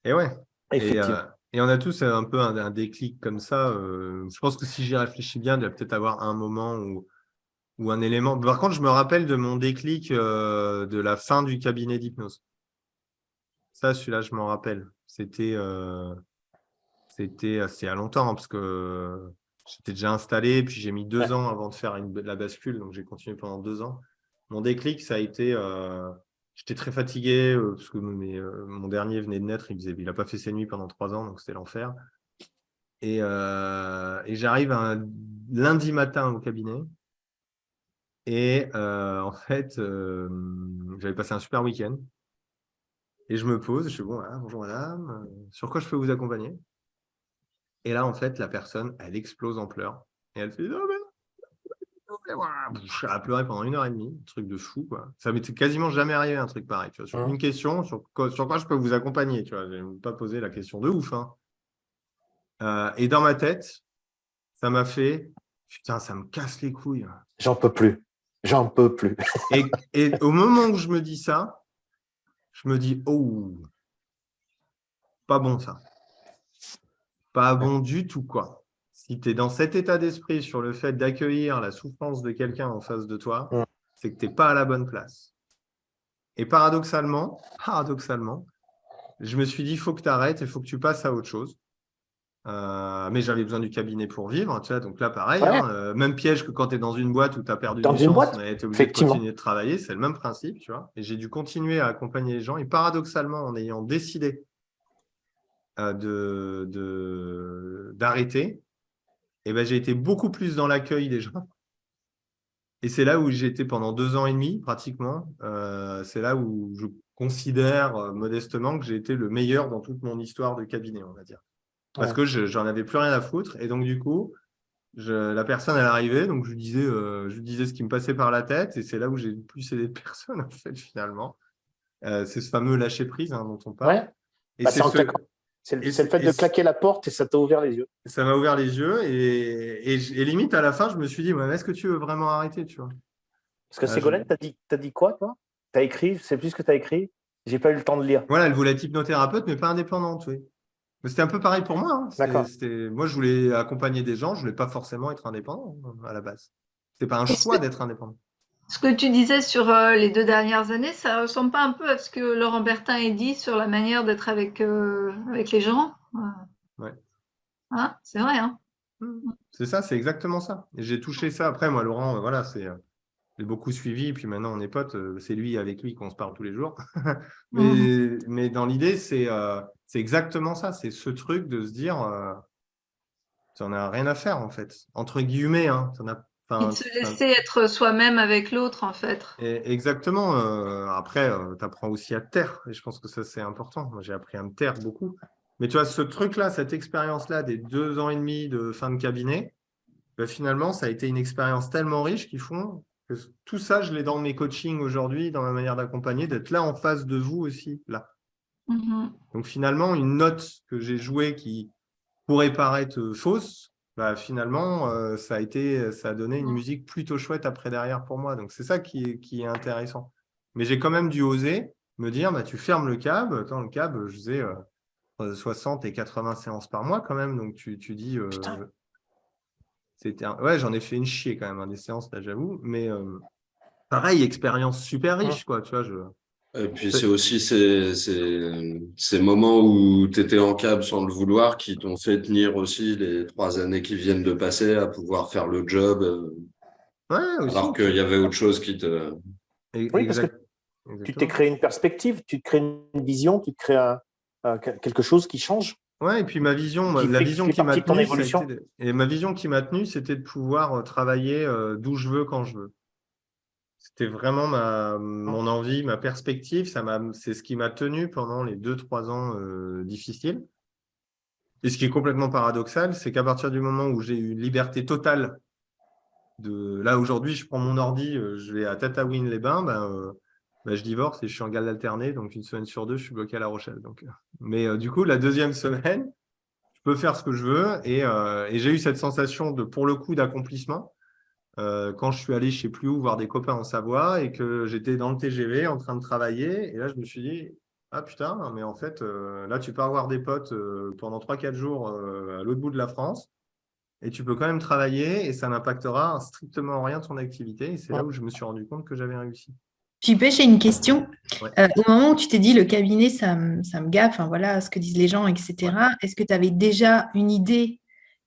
Et ouais. Effectivement. Et on a tous un peu un déclic comme ça. Je pense que si j'y réfléchis bien, il doit peut-être avoir un moment ou un élément. Par contre, je me rappelle de mon déclic de la fin du cabinet d'hypnose. Ça, celui-là, je m'en rappelle. C'était assez à longtemps, hein, parce que j'étais déjà installé, puis j'ai mis 2 ans avant de faire la bascule, donc j'ai continué pendant 2 ans. Mon déclic, ça a été... j'étais très fatigué, parce que mon dernier venait de naître, il n'a pas fait ses nuits pendant 3 ans, donc c'était l'enfer. Et j'arrive un lundi matin au cabinet, et en fait, j'avais passé un super week-end, et je me pose, je suis bon, voilà, bonjour madame, sur quoi je peux vous accompagner? Et là, en fait, la personne, elle explose en pleurs. Et elle fait non, mais elle a pleuré pendant 1h30, un truc de fou, quoi. Ça m'était quasiment jamais arrivé, un truc pareil. Tu vois, sur une question, sur quoi je peux vous accompagner, tu vois. Je n'ai pas posé la question de ouf. Hein. Et dans ma tête, ça m'a fait putain, ça me casse les couilles. J'en peux plus. J'en peux plus. et au moment où je me dis ça, je me dis oh, pas bon ça. Pas bon du tout, quoi. Si tu es dans cet état d'esprit sur le fait d'accueillir la souffrance de quelqu'un en face de toi, c'est que tu n'es pas à la bonne place. Et paradoxalement, je me suis dit, il faut que tu arrêtes, il faut que tu passes à autre chose. Mais j'avais besoin du cabinet pour vivre, tu vois, donc là, pareil, même piège que quand tu es dans une boîte où tu as perdu du sens, mais tu es obligé de continuer de travailler, c'est le même principe, tu vois. Et j'ai dû continuer à accompagner les gens. Et paradoxalement, en ayant décidé d'arrêter, et j'ai été beaucoup plus dans l'accueil des gens. Et c'est là où j'ai été pendant 2 ans et demi, pratiquement. C'est là où je considère modestement que j'ai été le meilleur dans toute mon histoire de cabinet, on va dire. Parce que j'en avais plus rien à foutre. Et donc, du coup, la personne, elle arrivait, donc je lui disais ce qui me passait par la tête. Et c'est là où j'ai le plus aidé de personnes, en fait, finalement. C'est ce fameux lâcher-prise dont on parle. Ouais. Et c'est le fait de claquer la porte et ça t'a ouvert les yeux. Ça m'a ouvert les yeux et limite à la fin, je me suis dit, est-ce que tu veux vraiment arrêter, tu vois? Parce que Ségolène, t'as dit quoi, toi? T'as écrit, je sais plus ce que t'as écrit. J'ai pas eu le temps de lire. Voilà, elle voulait être hypnothérapeute, mais pas indépendante, oui. Mais c'était un peu pareil pour moi. D'accord. Moi, je voulais accompagner des gens, je voulais pas forcément être indépendant à la base. C'est pas un choix d'être indépendant. Ce que tu disais sur les 2 dernières années, ça ressemble pas un peu à ce que Laurent Bertin ait dit sur la manière d'être avec les gens? Ouais. Hein, c'est vrai, hein? C'est ça, c'est exactement ça. Et j'ai touché ça. Après, moi, Laurent, voilà, j'ai beaucoup suivi. Et puis maintenant, on est potes. C'est lui avec lui qu'on se parle tous les jours. Mais dans l'idée, c'est exactement ça. C'est ce truc de se dire, tu n'en as rien à faire, en fait. Entre guillemets, hein. Et de se laisser être soi-même avec l'autre, en fait. Exactement. Après, tu apprends aussi à te taire. Et je pense que ça, c'est important. Moi, j'ai appris à me taire beaucoup. Mais tu vois, ce truc-là, cette expérience-là des 2 ans et demi de fin de cabinet, ben, finalement, ça a été une expérience tellement riche qu'ils font que tout ça, je l'ai dans mes coachings aujourd'hui, dans ma manière d'accompagner, d'être là en face de vous aussi, là. Donc finalement, une note que j'ai jouée qui pourrait paraître fausse, bah, finalement, ça a donné une musique plutôt chouette après derrière pour moi. Donc c'est ça qui est intéressant. Mais j'ai quand même dû oser me dire, bah, tu fermes le CAB. Attends, le CAB, je faisais 60 et 80 séances par mois quand même. Donc tu dis, ouais, j'en ai fait une chier quand même, hein, des séances, là, j'avoue. Mais pareil, expérience super riche, quoi. Tu vois, Et puis c'est aussi ces moments où tu étais en cab sans le vouloir qui t'ont fait tenir aussi les 3 années qui viennent de passer à pouvoir faire le job, ouais, aussi, alors qu'il y avait autre chose qui te… Oui, parce que tu t'es créé une perspective, tu te crées une vision, tu te crées quelque chose qui change. Ouais, et puis ma vision, Qui la fait vision que tu qui fais m'a partie de ton tenu, évolution. ma vision qui m'a tenu, c'était de pouvoir travailler d'où je veux, quand je veux. C'était vraiment mon envie, ma perspective. C'est ce qui m'a tenu pendant les 2-3 ans difficiles. Et ce qui est complètement paradoxal, c'est qu'à partir du moment où j'ai eu une liberté totale, là aujourd'hui, je prends mon ordi, je vais à Tataouine-les-Bains, je divorce et je suis en garde alternée, donc une semaine sur 2, je suis bloqué à La Rochelle. Mais du coup, la deuxième semaine, je peux faire ce que je veux et j'ai eu cette sensation pour le coup, d'accomplissement. Quand je suis allé, je ne sais plus où, voir des copains en Savoie et que j'étais dans le TGV en train de travailler. Et là, je me suis dit, ah putain, mais en fait, là, tu peux avoir des potes pendant 3-4 jours à l'autre bout de la France et tu peux quand même travailler et ça n'impactera strictement rien ton activité. Et c'est là où je me suis rendu compte que j'avais réussi. JP, j'ai une question. Ouais. Au moment où tu t'es dit le cabinet, ça me gaffe, enfin, voilà ce que disent les gens, etc. Ouais. Est-ce que tu avais déjà une idée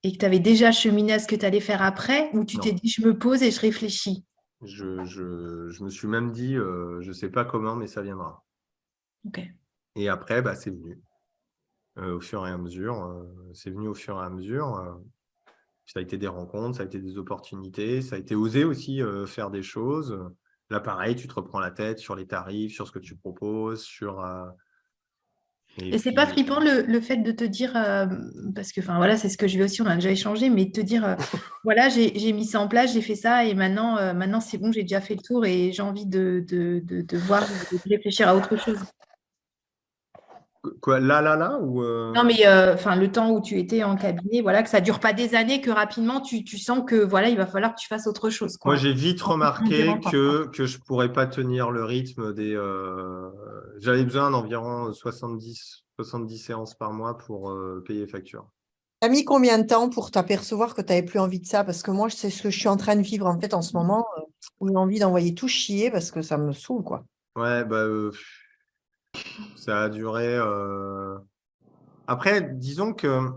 et que tu avais déjà cheminé à ce que tu allais faire après, ou tu t'es dit je me pose et je réfléchis? Je me suis même dit, je ne sais pas comment, mais ça viendra. Ok. Et après, c'est venu au fur et à mesure. C'est venu au fur et à mesure. Ça a été des rencontres, ça a été des opportunités, ça a été oser aussi faire des choses. Là, pareil, tu te reprends la tête sur les tarifs, sur ce que tu proposes, sur… Et c'est pas flippant le fait de te dire, parce que enfin voilà, c'est ce que je vais aussi, on a déjà échangé, mais de te dire, voilà, j'ai mis ça en place, j'ai fait ça, et maintenant c'est bon, j'ai déjà fait le tour et j'ai envie de voir, de réfléchir à autre chose. Quoi, là ou Non, mais enfin le temps où tu étais en cabinet, voilà, que ça dure pas des années, que rapidement tu sens que voilà, il va falloir que tu fasses autre chose, quoi. Moi, j'ai vite remarqué que je pourrais pas tenir le rythme des… J'avais besoin d'environ 70 séances par mois pour payer facture. Tu as mis combien de temps pour t'apercevoir que tu n'avais plus envie de ça? Parce que moi, c'est ce que je suis en train de vivre en fait en ce moment, où j'ai envie d'envoyer tout chier parce que ça me saoule, quoi. Ouais, ça a duré… Après, disons que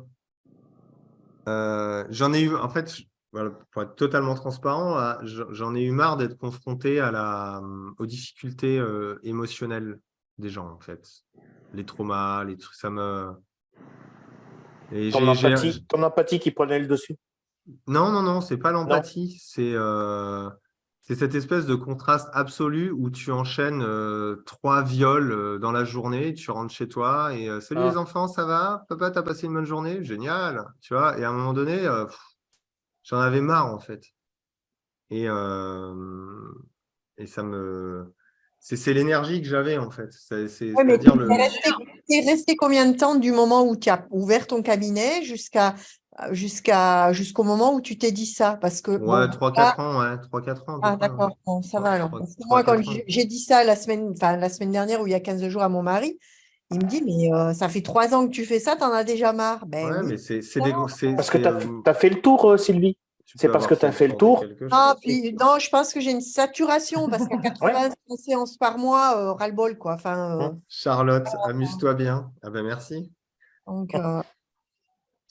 j'en ai eu… En fait, voilà, pour être totalement transparent, j'en ai eu marre d'être confronté aux difficultés émotionnelles des gens, en fait. Les traumas, les trucs, ça me… Et ton empathie qui prenait le dessus. Non, c'est pas l'empathie. C'est cette espèce de contraste absolu où tu enchaînes 3 viols dans la journée, tu rentres chez toi et salut les enfants, ça va? Papa, t'as passé une bonne journée? Génial, tu vois. Et à un moment donné, j'en avais marre en fait. Et ça me… C'est l'énergie que j'avais en fait. Ouais, mais tu es resté combien de temps du moment où tu as ouvert ton cabinet jusqu'au moment où tu t'es dit ça? Parce que, ouais, 3-4 ans, ouais. 3-4 ans. Ah, d'accord, bon, ça va alors. Parce que moi, quand j'ai dit ça la semaine dernière ou il y a 15 jours à mon mari, Il me dit, mais ça fait 3 ans que tu fais ça, tu en as déjà marre. Ben Ouais, oui. mais c'est des. Parce que tu as fait le tour, Sylvie. C'est parce que tu as fait le tour. Ah, puis, non, je pense que j'ai une saturation parce qu'à 80 séances par mois, ras-le-bol, quoi. Enfin, Charlotte, amuse-toi bien. Ah ben merci. donc,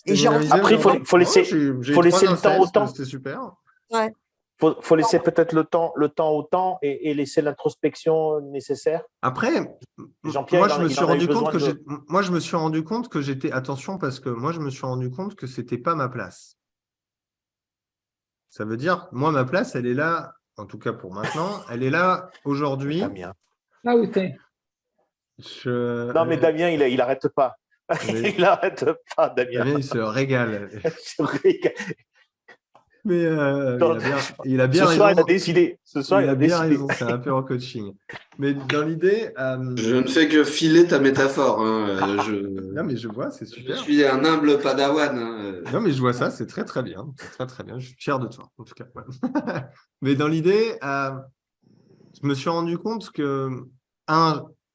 et après, il faut laisser le temps au temps. C'était super. Ouais. Faut laisser peut-être le temps au temps et laisser l'introspection nécessaire. Après, moi, je me suis rendu compte que j'étais. Attention, parce que moi, je me suis rendu compte que c'était pas ma place. Ça veut dire, moi, ma place, elle est là, en tout cas pour maintenant, elle est là aujourd'hui. Là où t'es. Non, mais Damien, il n'arrête pas. Il n'arrête pas, Damien. Damien, il se régale. Mais il a bien raison. Ce soir, il a décidé. Il a bien raison, c'est un peu en coaching. Mais dans l'idée… Je ne fais que filer ta métaphore. Non, mais je vois, c'est super. Je suis un humble padawan. Non, mais je vois ça, c'est très, très bien. C'est très, très bien. Je suis fier de toi, en tout cas. Ouais. Mais dans l'idée, je me suis rendu compte que,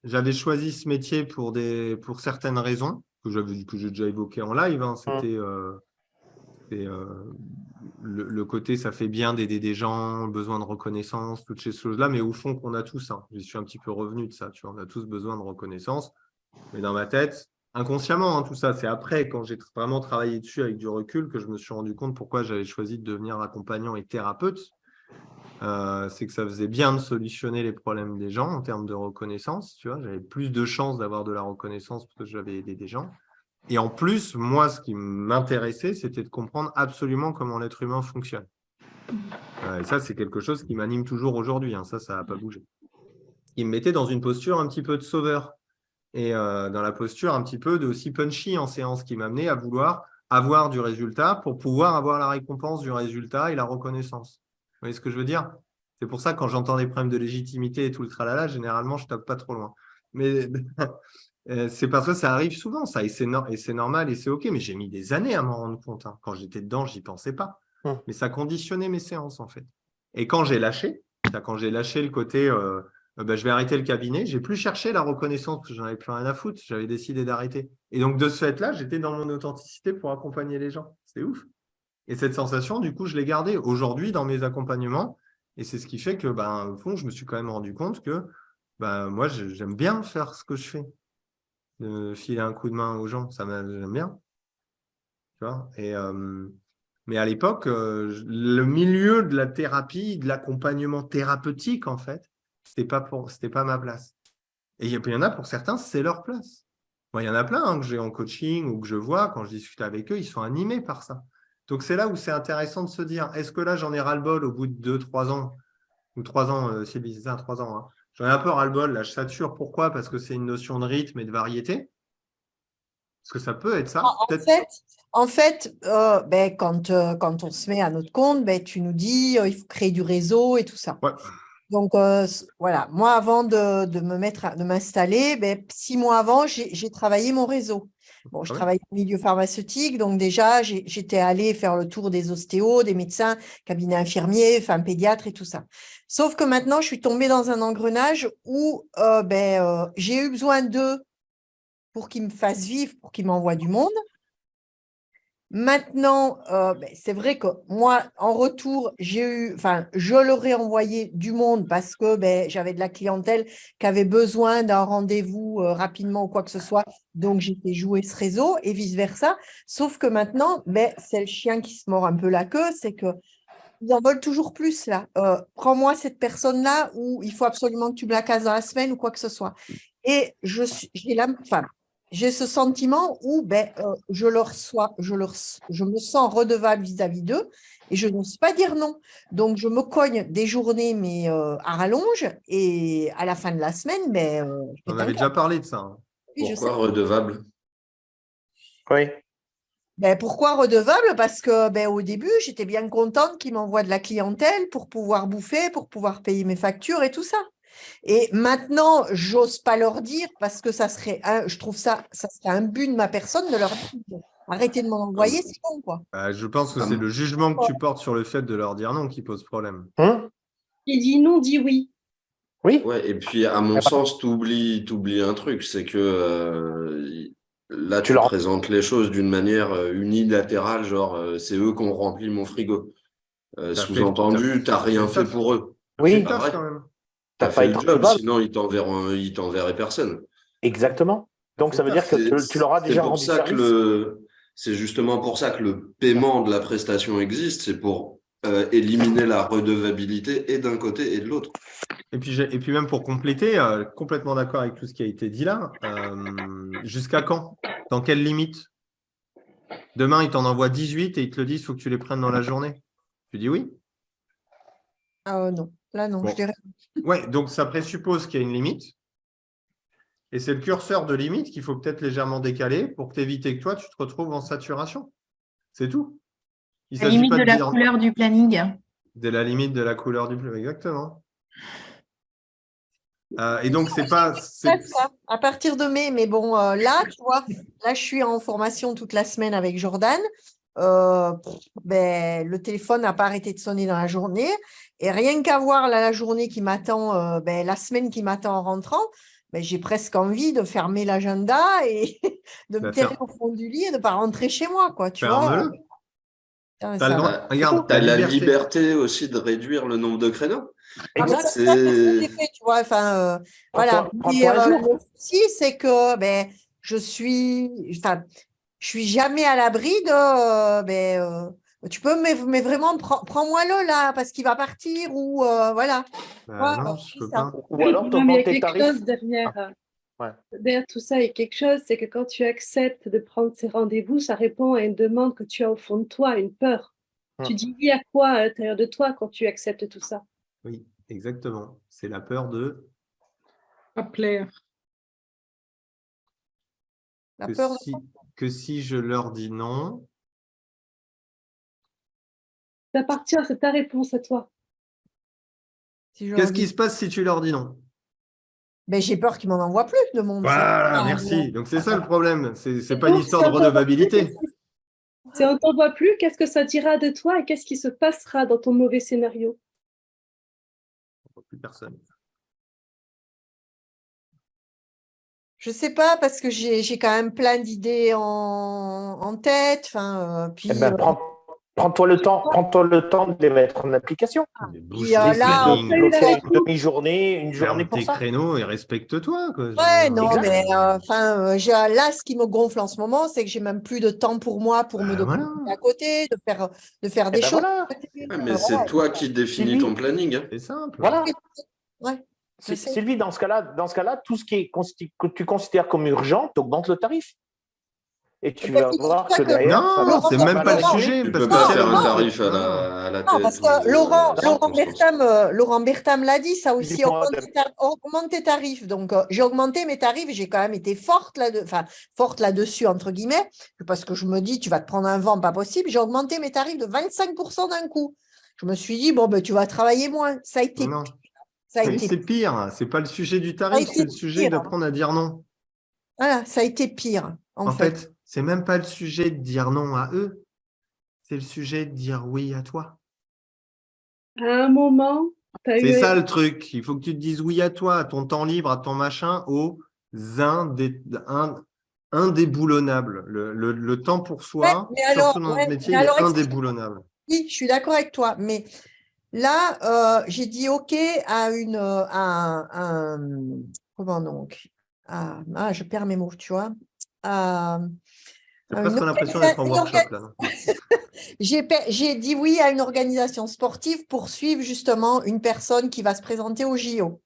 j'avais choisi ce métier pour certaines raisons que j'ai déjà évoquées en live. Hein. C'était… le côté, ça fait bien d'aider des gens, le besoin de reconnaissance, toutes ces choses-là, mais au fond, qu'on a tous. Hein. Je suis un petit peu revenu de ça. Tu vois, on a tous besoin de reconnaissance. Mais dans ma tête, inconsciemment, hein, tout ça, c'est après, quand j'ai vraiment travaillé dessus avec du recul, que je me suis rendu compte pourquoi j'avais choisi de devenir accompagnant et thérapeute. C'est que ça faisait bien de solutionner les problèmes des gens en termes de reconnaissance. Tu vois, j'avais plus de chances d'avoir de la reconnaissance parce que j'avais aidé des gens. Et en plus, moi, ce qui m'intéressait, c'était de comprendre absolument comment l'être humain fonctionne. Et ça, c'est quelque chose qui m'anime toujours aujourd'hui. Hein. Ça n'a pas bougé. Il me mettait dans une posture un petit peu de sauveur. Et dans la posture un petit peu de aussi punchy en séance, qui m'amenait à vouloir avoir du résultat pour pouvoir avoir la récompense du résultat et la reconnaissance. Vous voyez ce que je veux dire? C'est pour ça que quand j'entends des problèmes de légitimité et tout le tralala, généralement, je ne tape pas trop loin. Mais… c'est parce que ça arrive souvent, ça, et c'est normal et c'est OK, mais j'ai mis des années à m'en rendre compte. Hein. Quand j'étais dedans, je n'y pensais pas. Mais ça conditionnait mes séances, en fait. Et quand j'ai lâché le côté je vais arrêter le cabinet, j'ai plus cherché la reconnaissance parce que j'en avais plus rien à foutre, j'avais décidé d'arrêter. Et donc, de ce fait-là, j'étais dans mon authenticité pour accompagner les gens. C'est ouf. Et cette sensation, du coup, je l'ai gardée aujourd'hui dans mes accompagnements. Et c'est ce qui fait que, au fond, je me suis quand même rendu compte que moi, j'aime bien faire ce que je fais. De filer un coup de main aux gens, j'aime bien. Tu vois. Mais à l'époque, le milieu de la thérapie, de l'accompagnement thérapeutique, en fait, c'était pas ma place. Et il y en a pour certains, c'est leur place. Moi, il y en a plein hein, que j'ai en coaching ou que je vois, quand je discute avec eux, ils sont animés par ça. Donc, c'est là où c'est intéressant de se dire, est-ce que là, j'en ai ras-le-bol au bout de 2-3 ans, ou 3 ans, Sylvie, c'est ça, 3 ans, hein. J'en ai un peu ras-le-bol, là, je sature. Pourquoi? Parce que c'est une notion de rythme et de variété. Parce que ça peut être ça. En fait, quand on se met à notre compte, tu nous dis il faut créer du réseau et tout ça. Ouais. Donc, voilà. Moi, avant de m'installer, 6 mois avant, j'ai travaillé mon réseau. Bon, je travaillais au milieu pharmaceutique, donc déjà, j'étais allée faire le tour des ostéos, des médecins, cabinets infirmiers, femmes pédiatres et tout ça. Sauf que maintenant, je suis tombée dans un engrenage où j'ai eu besoin d'eux pour qu'ils me fassent vivre, pour qu'ils m'envoient du monde. Maintenant, c'est vrai que moi, en retour, je leur ai envoyé du monde parce que j'avais de la clientèle qui avait besoin d'un rendez-vous rapidement ou quoi que ce soit. Donc, j'ai fait jouer ce réseau et vice-versa. Sauf que maintenant, c'est le chien qui se mord un peu la queue, c'est que ils en veulent toujours plus, là. Prends-moi cette personne-là où il faut absolument que tu me la cases dans la semaine ou quoi que ce soit. Et j'ai ce sentiment où je me sens redevable vis-à-vis d'eux et je n'ose pas dire non. Donc, je me cogne des journées, mais à rallonge, et à la fin de la semaine, on avait déjà parlé de ça. Hein. Oui, pourquoi redevable? Oui. Pourquoi redevable? Parce que au début, j'étais bien contente qu'ils m'envoient de la clientèle pour pouvoir bouffer, pour pouvoir payer mes factures et tout ça. Et maintenant, j'ose pas leur dire parce que je trouve ça serait un but de ma personne de leur dire arrêtez de m'en envoyer, c'est bon quoi. Je pense que c'est le jugement que tu portes sur le fait de leur dire non qui pose problème. Qui dit non, dit oui. Oui. Ouais, et puis, à mon sens, t'oublies un truc, c'est que là, tu présentes les choses d'une manière unilatérale, genre, c'est eux qui ont rempli mon frigo. Sous-entendu, t'as rien fait pour eux. Oui. C'est pas vrai. quand même. T'as T'as pas fait le été job, redevable. sinon ils t'enverraient personne. Exactement. Donc, ça veut dire que tu leur as déjà rendu service. C'est justement pour ça que le paiement de la prestation existe, c'est pour éliminer la redevabilité et d'un côté et de l'autre. Et puis même pour compléter, complètement d'accord avec tout ce qui a été dit là, jusqu'à quand? Dans quelle limite? Demain, ils t'en envoient 18 et ils te le disent, il faut que tu les prennes dans la journée. Tu dis oui? Non, là non, je dirais. Ouais, donc ça présuppose qu'il y a une limite. Et c'est le curseur de limite qu'il faut peut-être légèrement décaler pour t'éviter que toi, tu te retrouves en saturation. C'est tout. La limite de la couleur du planning. De la limite de la couleur du planning, exactement. Et donc, c'est pas… À partir de mai, mais bon, là, tu vois, là, je suis en formation toute la semaine avec Jordan. Le téléphone n'a pas arrêté de sonner dans la journée. Et rien qu'à voir la journée qui m'attend, la semaine qui m'attend en rentrant, j'ai presque envie de fermer l'agenda et de me terrer au fond du lit et de ne pas rentrer chez moi, quoi, tu vois. Regarde, tu as la liberté aussi de réduire le nombre de créneaux. Tu vois, voilà. Le souci, c'est que je suis jamais à l'abri de tu peux, mais vraiment, prends-moi-le là, parce qu'il va partir ou voilà. Non, je peux pas. Ou alors, tu augmentes tes tarifs. Chose derrière tout ça, il y a quelque chose, c'est que quand tu acceptes de prendre ces rendez-vous, ça répond à une demande que tu as au fond de toi, une peur. Tu dis oui à quoi à l'intérieur de toi quand tu acceptes tout ça? Oui, exactement. C'est la peur de… Pas plaire. Que si je leur dis non… C'est ta réponse à toi. Qu'est-ce qui se passe si tu leur dis non? J'ai peur qu'ils m'en envoient plus de monde. Voilà, merci. Donc, c'est ça le problème. Ce n'est pas une histoire de redevabilité. Si on ne t'envoie plus, qu'est-ce que ça dira de toi et qu'est-ce qui se passera dans ton mauvais scénario? Plus personne. Je ne sais pas, parce que j'ai quand même plein d'idées en tête. Prends-toi le temps de les mettre en application. Là, une demi-journée, une journée pour tes ça. créneaux et respecte-toi. Ouais, non, mais là, ce qui me gonfle en ce moment, c'est que j'ai même plus de temps pour moi pour me documenter à côté, de faire des choses. Voilà. Mais c'est toi qui définis ton planning. C'est simple. Voilà. Ouais. Sylvie, dans ce cas-là, tout ce que tu considères comme urgent, tu augmentes le tarif. Et tu vas voir que derrière… Non, c'est même pas le sujet. Tu ne peux pas faire un tarif à la tête. Non, parce que Laurent Bertham l'a dit, ça aussi, augmente tes tarifs. Donc, j'ai augmenté mes tarifs, j'ai quand même été forte là-dessus, entre guillemets, parce que je me dis, tu vas te prendre un vent, pas possible. J'ai augmenté mes tarifs de 25% d'un coup. Je me suis dit, tu vas travailler moins. Ça a été pire. C'est pire. Ce n'est pas le sujet du tarif, c'est le sujet d'apprendre à dire non. Voilà, ça a été pire, en fait. C'est même pas le sujet de dire non à eux, c'est le sujet de dire oui à toi. À un moment, c'est ça le truc. Il faut que tu te dises oui à toi, à ton temps libre, à ton machin, aux indéboulonnables. Le temps pour soi, surtout dans notre métier, il est indéboulonnable. Oui, je suis d'accord avec toi, mais là, j'ai dit OK à comment donc? Je perds mes mots, tu vois. J'ai presque l'impression d'être en workshop là. J'ai dit oui à une organisation sportive pour suivre justement une personne qui va se présenter au JO.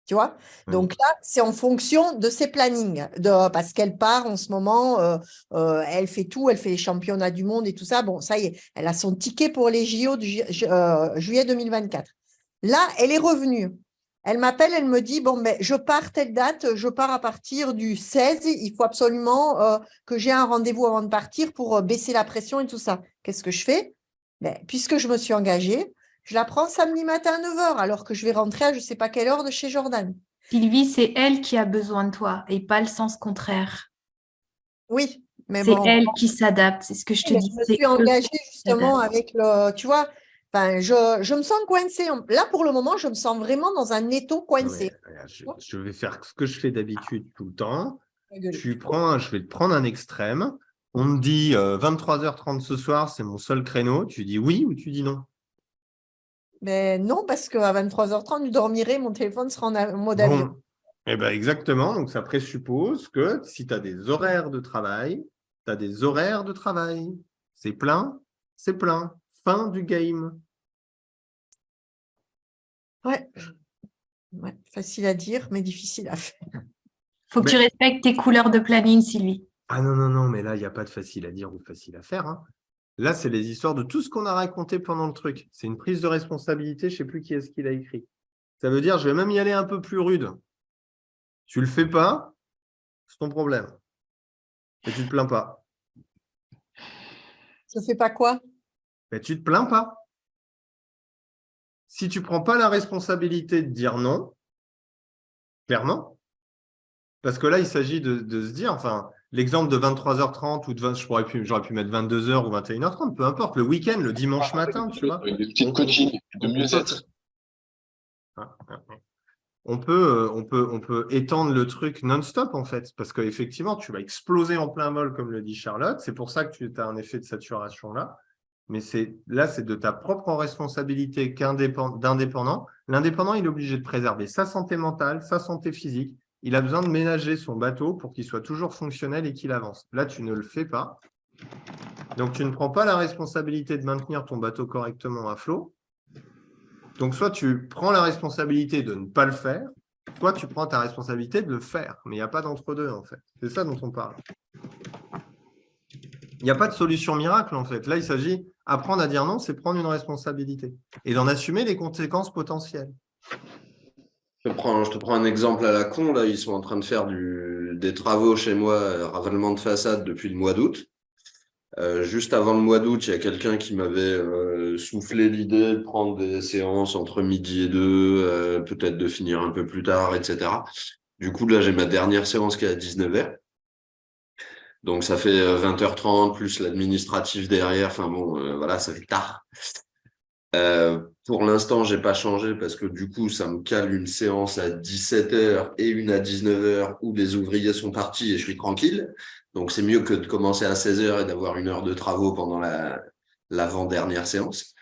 Tu vois? Donc là, c'est en fonction de ses plannings, parce qu'elle part en ce moment, elle fait tout, elle fait les championnats du monde et tout ça. Bon, ça y est, elle a son ticket pour les JO de juillet 2024. Là, elle est revenue. Elle m'appelle, elle me dit, je pars telle date, je pars à partir du 16, il faut absolument que j'ai un rendez-vous avant de partir pour baisser la pression et tout ça. Qu'est-ce que je fais? Puisque je me suis engagée, je la prends samedi matin à 9h, alors que je vais rentrer à je ne sais pas quelle heure de chez Jordan. Sylvie, c'est elle qui a besoin de toi et pas le sens contraire. Oui, mais c'est elle qui s'adapte, c'est ce que je te dis. Je me suis engagée justement avec tu vois, Enfin, je me sens coincée. Là, pour le moment, je me sens vraiment dans un étau coincé. Regarde, je vais faire ce que je fais d'habitude tout le temps. Gueule. Je vais te prendre un extrême. On me dit 23h30 ce soir, c'est mon seul créneau. Tu dis oui ou tu dis non? Mais non, parce qu'à 23h30, je dormirai, mon téléphone sera en mode avion. Bon, eh ben exactement. Donc, ça présuppose que si tu as des horaires de travail, tu as des horaires de travail. C'est plein, c'est plein. Fin du game. Ouais. Ouais, facile à dire, mais difficile à faire. Faut que tu respectes tes couleurs de planning, Sylvie. Ah non, mais là, il n'y a pas de facile à dire ou facile à faire. Hein. Là, c'est les histoires de tout ce qu'on a raconté pendant le truc. C'est une prise de responsabilité, je ne sais plus qui est-ce qu'il a écrit. Ça veut dire, je vais même y aller un peu plus rude. Tu ne le fais pas, c'est ton problème. Et tu ne te plains pas. Je ne fais pas quoi? Mais tu ne te plains pas. Si tu ne prends pas la responsabilité de dire non, clairement, parce que là, il s'agit de se dire, enfin, l'exemple de 23h30 ou de 20, j'aurais pu mettre 22h ou 21h30, peu importe, le week-end, le dimanche matin, tu vois. Avec des petits coachings, de mieux-être. On peut étendre le truc non-stop, en fait, parce qu'effectivement, tu vas exploser en plein vol, comme le dit Charlotte. C'est pour ça que tu as un effet de saturation là. Mais là, c'est de ta propre responsabilité d'indépendant. L'indépendant, il est obligé de préserver sa santé mentale, sa santé physique. Il a besoin de ménager son bateau pour qu'il soit toujours fonctionnel et qu'il avance. Là, tu ne le fais pas. Donc, tu ne prends pas la responsabilité de maintenir ton bateau correctement à flot. Donc, soit tu prends la responsabilité de ne pas le faire, soit tu prends ta responsabilité de le faire. Mais il n'y a pas d'entre-deux, en fait. C'est ça dont on parle. Il n'y a pas de solution miracle, en fait. Là, il s'agit d'apprendre à dire non, c'est prendre une responsabilité et d'en assumer les conséquences potentielles. Je te prends un exemple à la con. Là, ils sont en train de faire des travaux chez moi, ravalement de façade depuis le mois d'août. Juste avant le mois d'août, il y a quelqu'un qui m'avait soufflé l'idée de prendre des séances entre midi et 2, peut-être de finir un peu plus tard, etc. Du coup, là, j'ai ma dernière séance qui est à 19h. Donc, ça fait 20h30 plus l'administratif derrière. Enfin bon, voilà, ça fait tard. Pour l'instant, j'ai pas changé parce que du coup, ça me cale une séance à 17h et une à 19h où les ouvriers sont partis et je suis tranquille. Donc, c'est mieux que de commencer à 16h et d'avoir 1 heure de travaux pendant l'avant-dernière séance.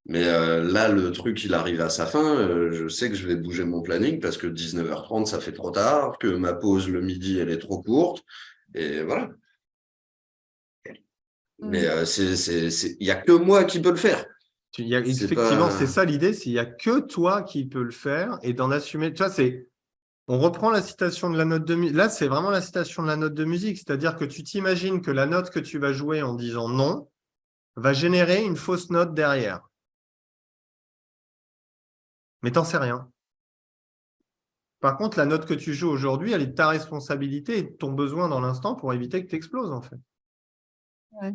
Mais là, le truc, il arrive à sa fin. Je sais que je vais bouger mon planning parce que 19h30, ça fait trop tard, que ma pause le midi, elle est trop courte. Et voilà. Mais il n'y a que moi qui peux le faire. Effectivement, c'est ça l'idée, il n'y a que toi qui peux le faire et d'en assumer. Tu vois, on reprend la citation de la note de musique. Là, c'est vraiment la citation de la note de musique, c'est-à-dire que tu t'imagines que la note que tu vas jouer en disant non va générer une fausse note derrière. Mais tu n'en sais rien. Par contre, la note que tu joues aujourd'hui, elle est de ta responsabilité et de ton besoin dans l'instant pour éviter que tu exploses, en fait. Ouais.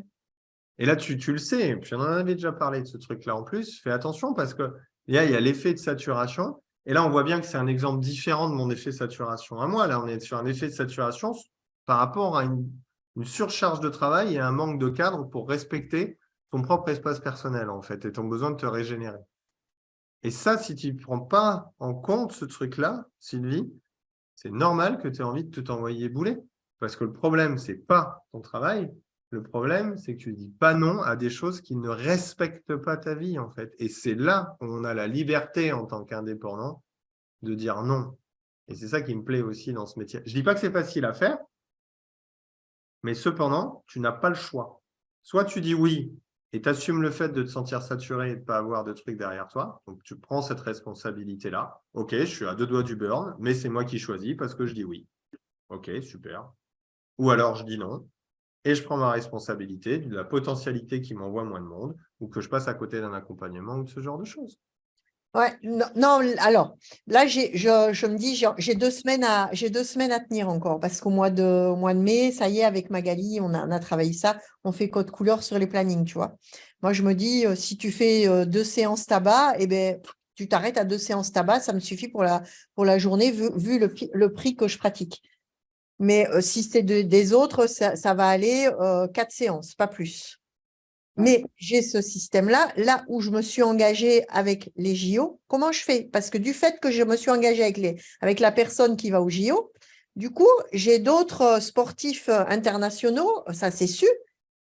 Et là, tu le sais, puis on en avait déjà parlé de ce truc-là en plus. Fais attention parce que là, il y a l'effet de saturation. Et là, on voit bien que c'est un exemple différent de mon effet de saturation à moi. Là, on est sur un effet de saturation par rapport à une surcharge de travail et un manque de cadre pour respecter ton propre espace personnel, en fait, et ton besoin de te régénérer. Et ça, si tu ne prends pas en compte ce truc-là, Sylvie, c'est normal que tu aies envie de t'envoyer bouler. Parce que le problème, ce n'est pas ton travail. Le problème, c'est que tu ne dis pas non à des choses qui ne respectent pas ta vie, en fait. Et c'est là où on a la liberté en tant qu'indépendant de dire non. Et c'est ça qui me plaît aussi dans ce métier. Je ne dis pas que c'est facile à faire, mais cependant, tu n'as pas le choix. Soit tu dis oui et tu assumes le fait de te sentir saturé et de ne pas avoir de trucs derrière toi. Donc, tu prends cette responsabilité-là. OK, je suis à 2 doigts du burn, mais c'est moi qui choisis parce que je dis oui. OK, super. Ou alors, je dis non. Et je prends ma responsabilité de la potentialité qui m'envoie moins de monde ou que je passe à côté d'un accompagnement ou de ce genre de choses. Ouais, non, alors là, je me dis, j'ai 2 semaines à tenir encore parce qu'au mois de mai, ça y est, avec Magali, on a travaillé ça, on fait code couleur sur les plannings, tu vois. Moi, je me dis, si tu fais 2 séances tabac, eh ben, tu t'arrêtes à 2 séances tabac, ça me suffit pour la journée vu le prix que je pratique. Mais si c'est des autres, ça va aller 4 séances, pas plus. Mais j'ai ce système-là, là où je me suis engagée avec les JO, comment je fais? Parce que du fait que je me suis engagée avec la personne qui va aux JO, du coup, j'ai d'autres sportifs internationaux, ça c'est sûr,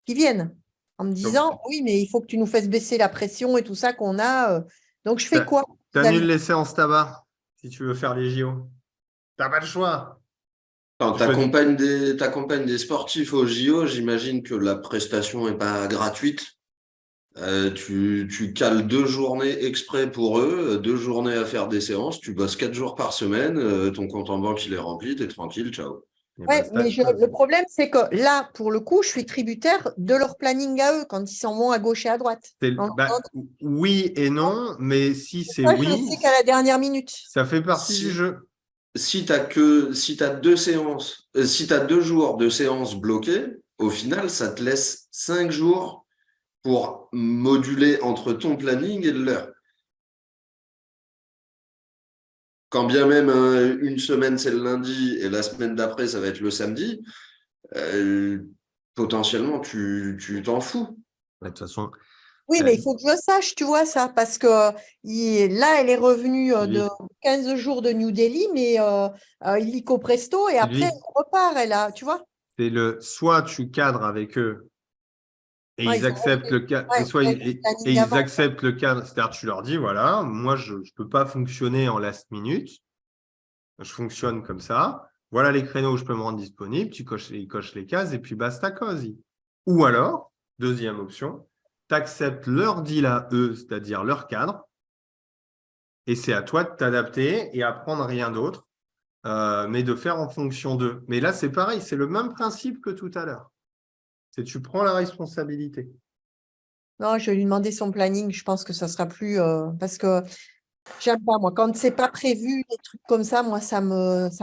qui viennent en me disant, oui, mais il faut que tu nous fasses baisser la pression et tout ça qu'on a. Donc, je fais quoi? Tu annules les séances tabac si tu veux faire les JO. Tu n'as pas le choix. Tu accompagnes des sportifs au JO, j'imagine que la prestation n'est pas gratuite. Tu cales 2 journées exprès pour eux, 2 journées à faire des séances, tu bosses 4 jours par semaine, ton compte en banque il est rempli, tu es tranquille, ciao. Ouais, mais le problème, c'est que là, pour le coup, je suis tributaire de leur planning à eux quand ils s'en vont à gauche et à droite. Oui et non, mais si c'est Moi, oui, je sais qu'à la dernière minute. Ça fait partie du jeu. Si tu as 2 séances, si tu as 2 jours de séances bloquées, au final, ça te laisse 5 jours pour moduler entre ton planning et le leur. Quand bien même une semaine, c'est le lundi et la semaine d'après, ça va être le samedi, potentiellement, tu t'en fous. De toute façon. Oui, mais il faut que je sache, tu vois, ça, parce que là, elle est revenue de 15 jours de New Delhi, mais illico presto, et après, elle repart, tu vois. C'est soit tu cadres avec eux et ils acceptent le cadre, ils acceptent le cadre, c'est-à-dire tu leur dis, voilà, moi, je ne peux pas fonctionner en last minute, je fonctionne comme ça, voilà les créneaux où je peux me rendre disponible, ils cochent les cases et puis basta cosy. Ou alors, deuxième option, tu acceptes leur deal à eux, c'est-à-dire leur cadre, et c'est à toi de t'adapter et apprendre rien d'autre, mais de faire en fonction d'eux. Mais là, c'est pareil, c'est le même principe que tout à l'heure. C'est tu prends la responsabilité. Non, je vais lui demander son planning, je pense que ça sera plus… parce que j'aime pas, moi, quand c'est pas prévu, des trucs comme ça, moi, ça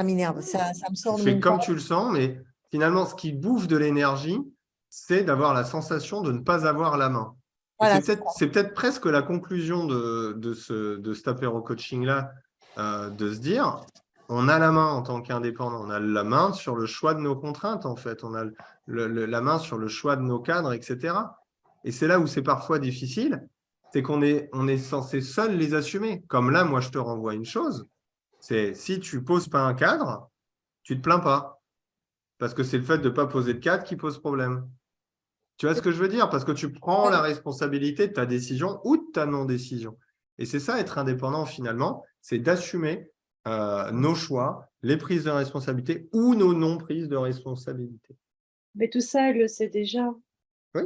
m'énerve, ça me sort de mon fais comme corps. tu le sens, mais finalement, ce qui bouffe de l'énergie, c'est d'avoir la sensation de ne pas avoir la main. Voilà, c'est peut-être presque la conclusion de cet apéro-coaching-là, de se dire, on a la main en tant qu'indépendant, on a la main sur le choix de nos contraintes, en fait, on a la main sur le choix de nos cadres, etc. Et c'est là où c'est parfois difficile, c'est qu'on est censé seul les assumer. Comme là, moi, je te renvoie une chose, c'est si tu ne poses pas un cadre, tu ne te plains pas. Parce que c'est le fait de ne pas poser de cadre qui pose problème. Tu vois ce que je veux dire? Parce que tu prends la responsabilité de ta décision ou de ta non-décision. Et c'est ça, être indépendant, finalement, c'est d'assumer nos choix, les prises de responsabilité ou nos non-prises de responsabilité. Mais tout ça, elle le sait déjà. Oui.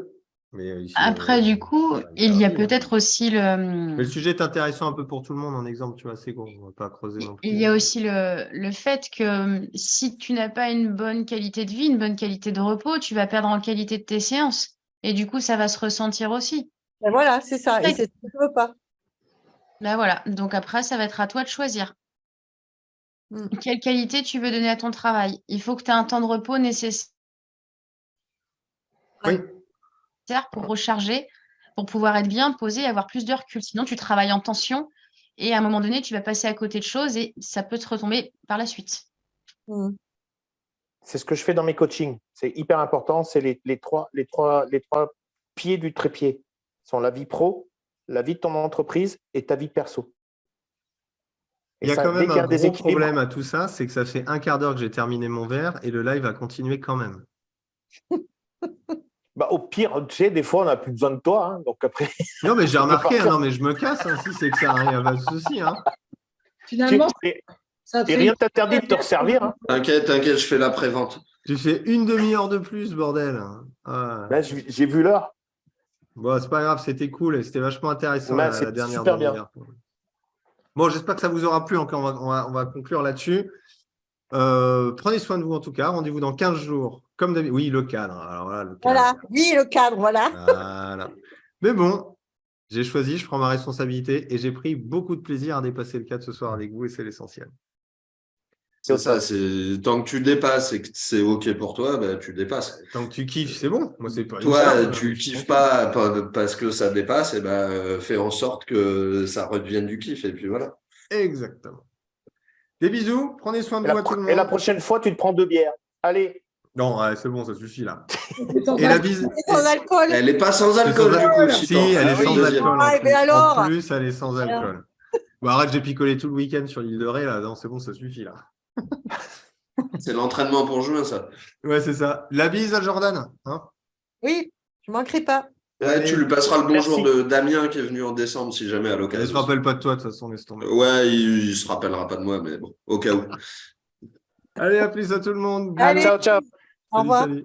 Mais ici, après, du coup, il y a peut-être aussi Mais le sujet est intéressant un peu pour tout le monde en exemple, tu vois, c'est gros, on ne va pas creuser non plus. Il y a aussi le fait que si tu n'as pas une bonne qualité de vie, une bonne qualité de repos, tu vas perdre en qualité de tes séances. Et du coup, ça va se ressentir aussi. Ben voilà, c'est ça. Et c'est ce que je ne veux pas. Ben voilà. Donc après, ça va être à toi de choisir. Quelle qualité tu veux donner à ton travail? Il faut que tu aies un temps de repos nécessaire pour recharger, pour pouvoir être bien posé et avoir plus de recul. Sinon, tu travailles en tension et à un moment donné, tu vas passer à côté de choses et ça peut te retomber par la suite. C'est ce que je fais dans mes coachings. C'est hyper important. C'est les trois pieds du trépied. Ce sont la vie pro, la vie de ton entreprise et ta vie perso. Il y a quand même un gros problème à tout ça, c'est que ça fait un quart d'heure que j'ai terminé mon verre et le live va continuer quand même. Bah, au pire, tu sais, des fois, on n'a plus besoin de toi. Hein, donc après… Non, mais j'ai remarqué, non, mais je me casse si c'est que ça arrive, pas de souci. Hein. Finalement, et rien ne t'interdit de te resservir. Hein. T'inquiète, je fais la prévente. Tu fais une demi-heure de plus, bordel. Ah. Là, j'ai vu l'heure. Bon, c'est pas grave, c'était cool et c'était vachement intéressant la dernière super demi-heure. Bon, j'espère que ça vous aura plu. On va conclure là-dessus. Prenez soin de vous en tout cas. Rendez-vous dans 15 jours. Comme d'habitude. Oui, le cadre. Alors, voilà, le cadre. Voilà, oui, le cadre, voilà. Voilà. Mais bon, j'ai choisi, je prends ma responsabilité et j'ai pris beaucoup de plaisir à dépasser le cadre ce soir avec vous et c'est l'essentiel. C'est ça, tant que tu dépasses et que c'est OK pour toi, bah, tu dépasses. Tant que tu kiffes, c'est bon. Moi, c'est pas toi, tu kiffes pas parce que ça dépasse, et fais en sorte que ça redevienne du kiff et puis voilà. Exactement. Des bisous, prenez soin de vous à tout le monde. Et la prochaine fois, tu te prends 2 bières. Allez. Non, c'est bon, ça suffit là. Et la bise. Sans alcool. Elle n'est pas sans alcool, du coup. Si, elle est sans alcool. Mais alors en plus, elle est sans alcool. Bon, arrête, j'ai picolé tout le week-end sur l'île de Ré, là. Non, c'est bon, ça suffit là. C'est l'entraînement pour juin, ça. Ouais, c'est ça. La bise à Jordan. Hein, oui, je ne manquerai pas. Ouais, tu lui passeras le bonjour de Damien qui est venu en décembre, si jamais à l'occasion. Il ne se rappelle pas de toi, de toute façon, laisse tomber. Ouais, il ne se rappellera pas de moi, mais bon, au cas où. Allez, à plus à tout le monde. Allez, ciao, ciao. Au revoir. Salut.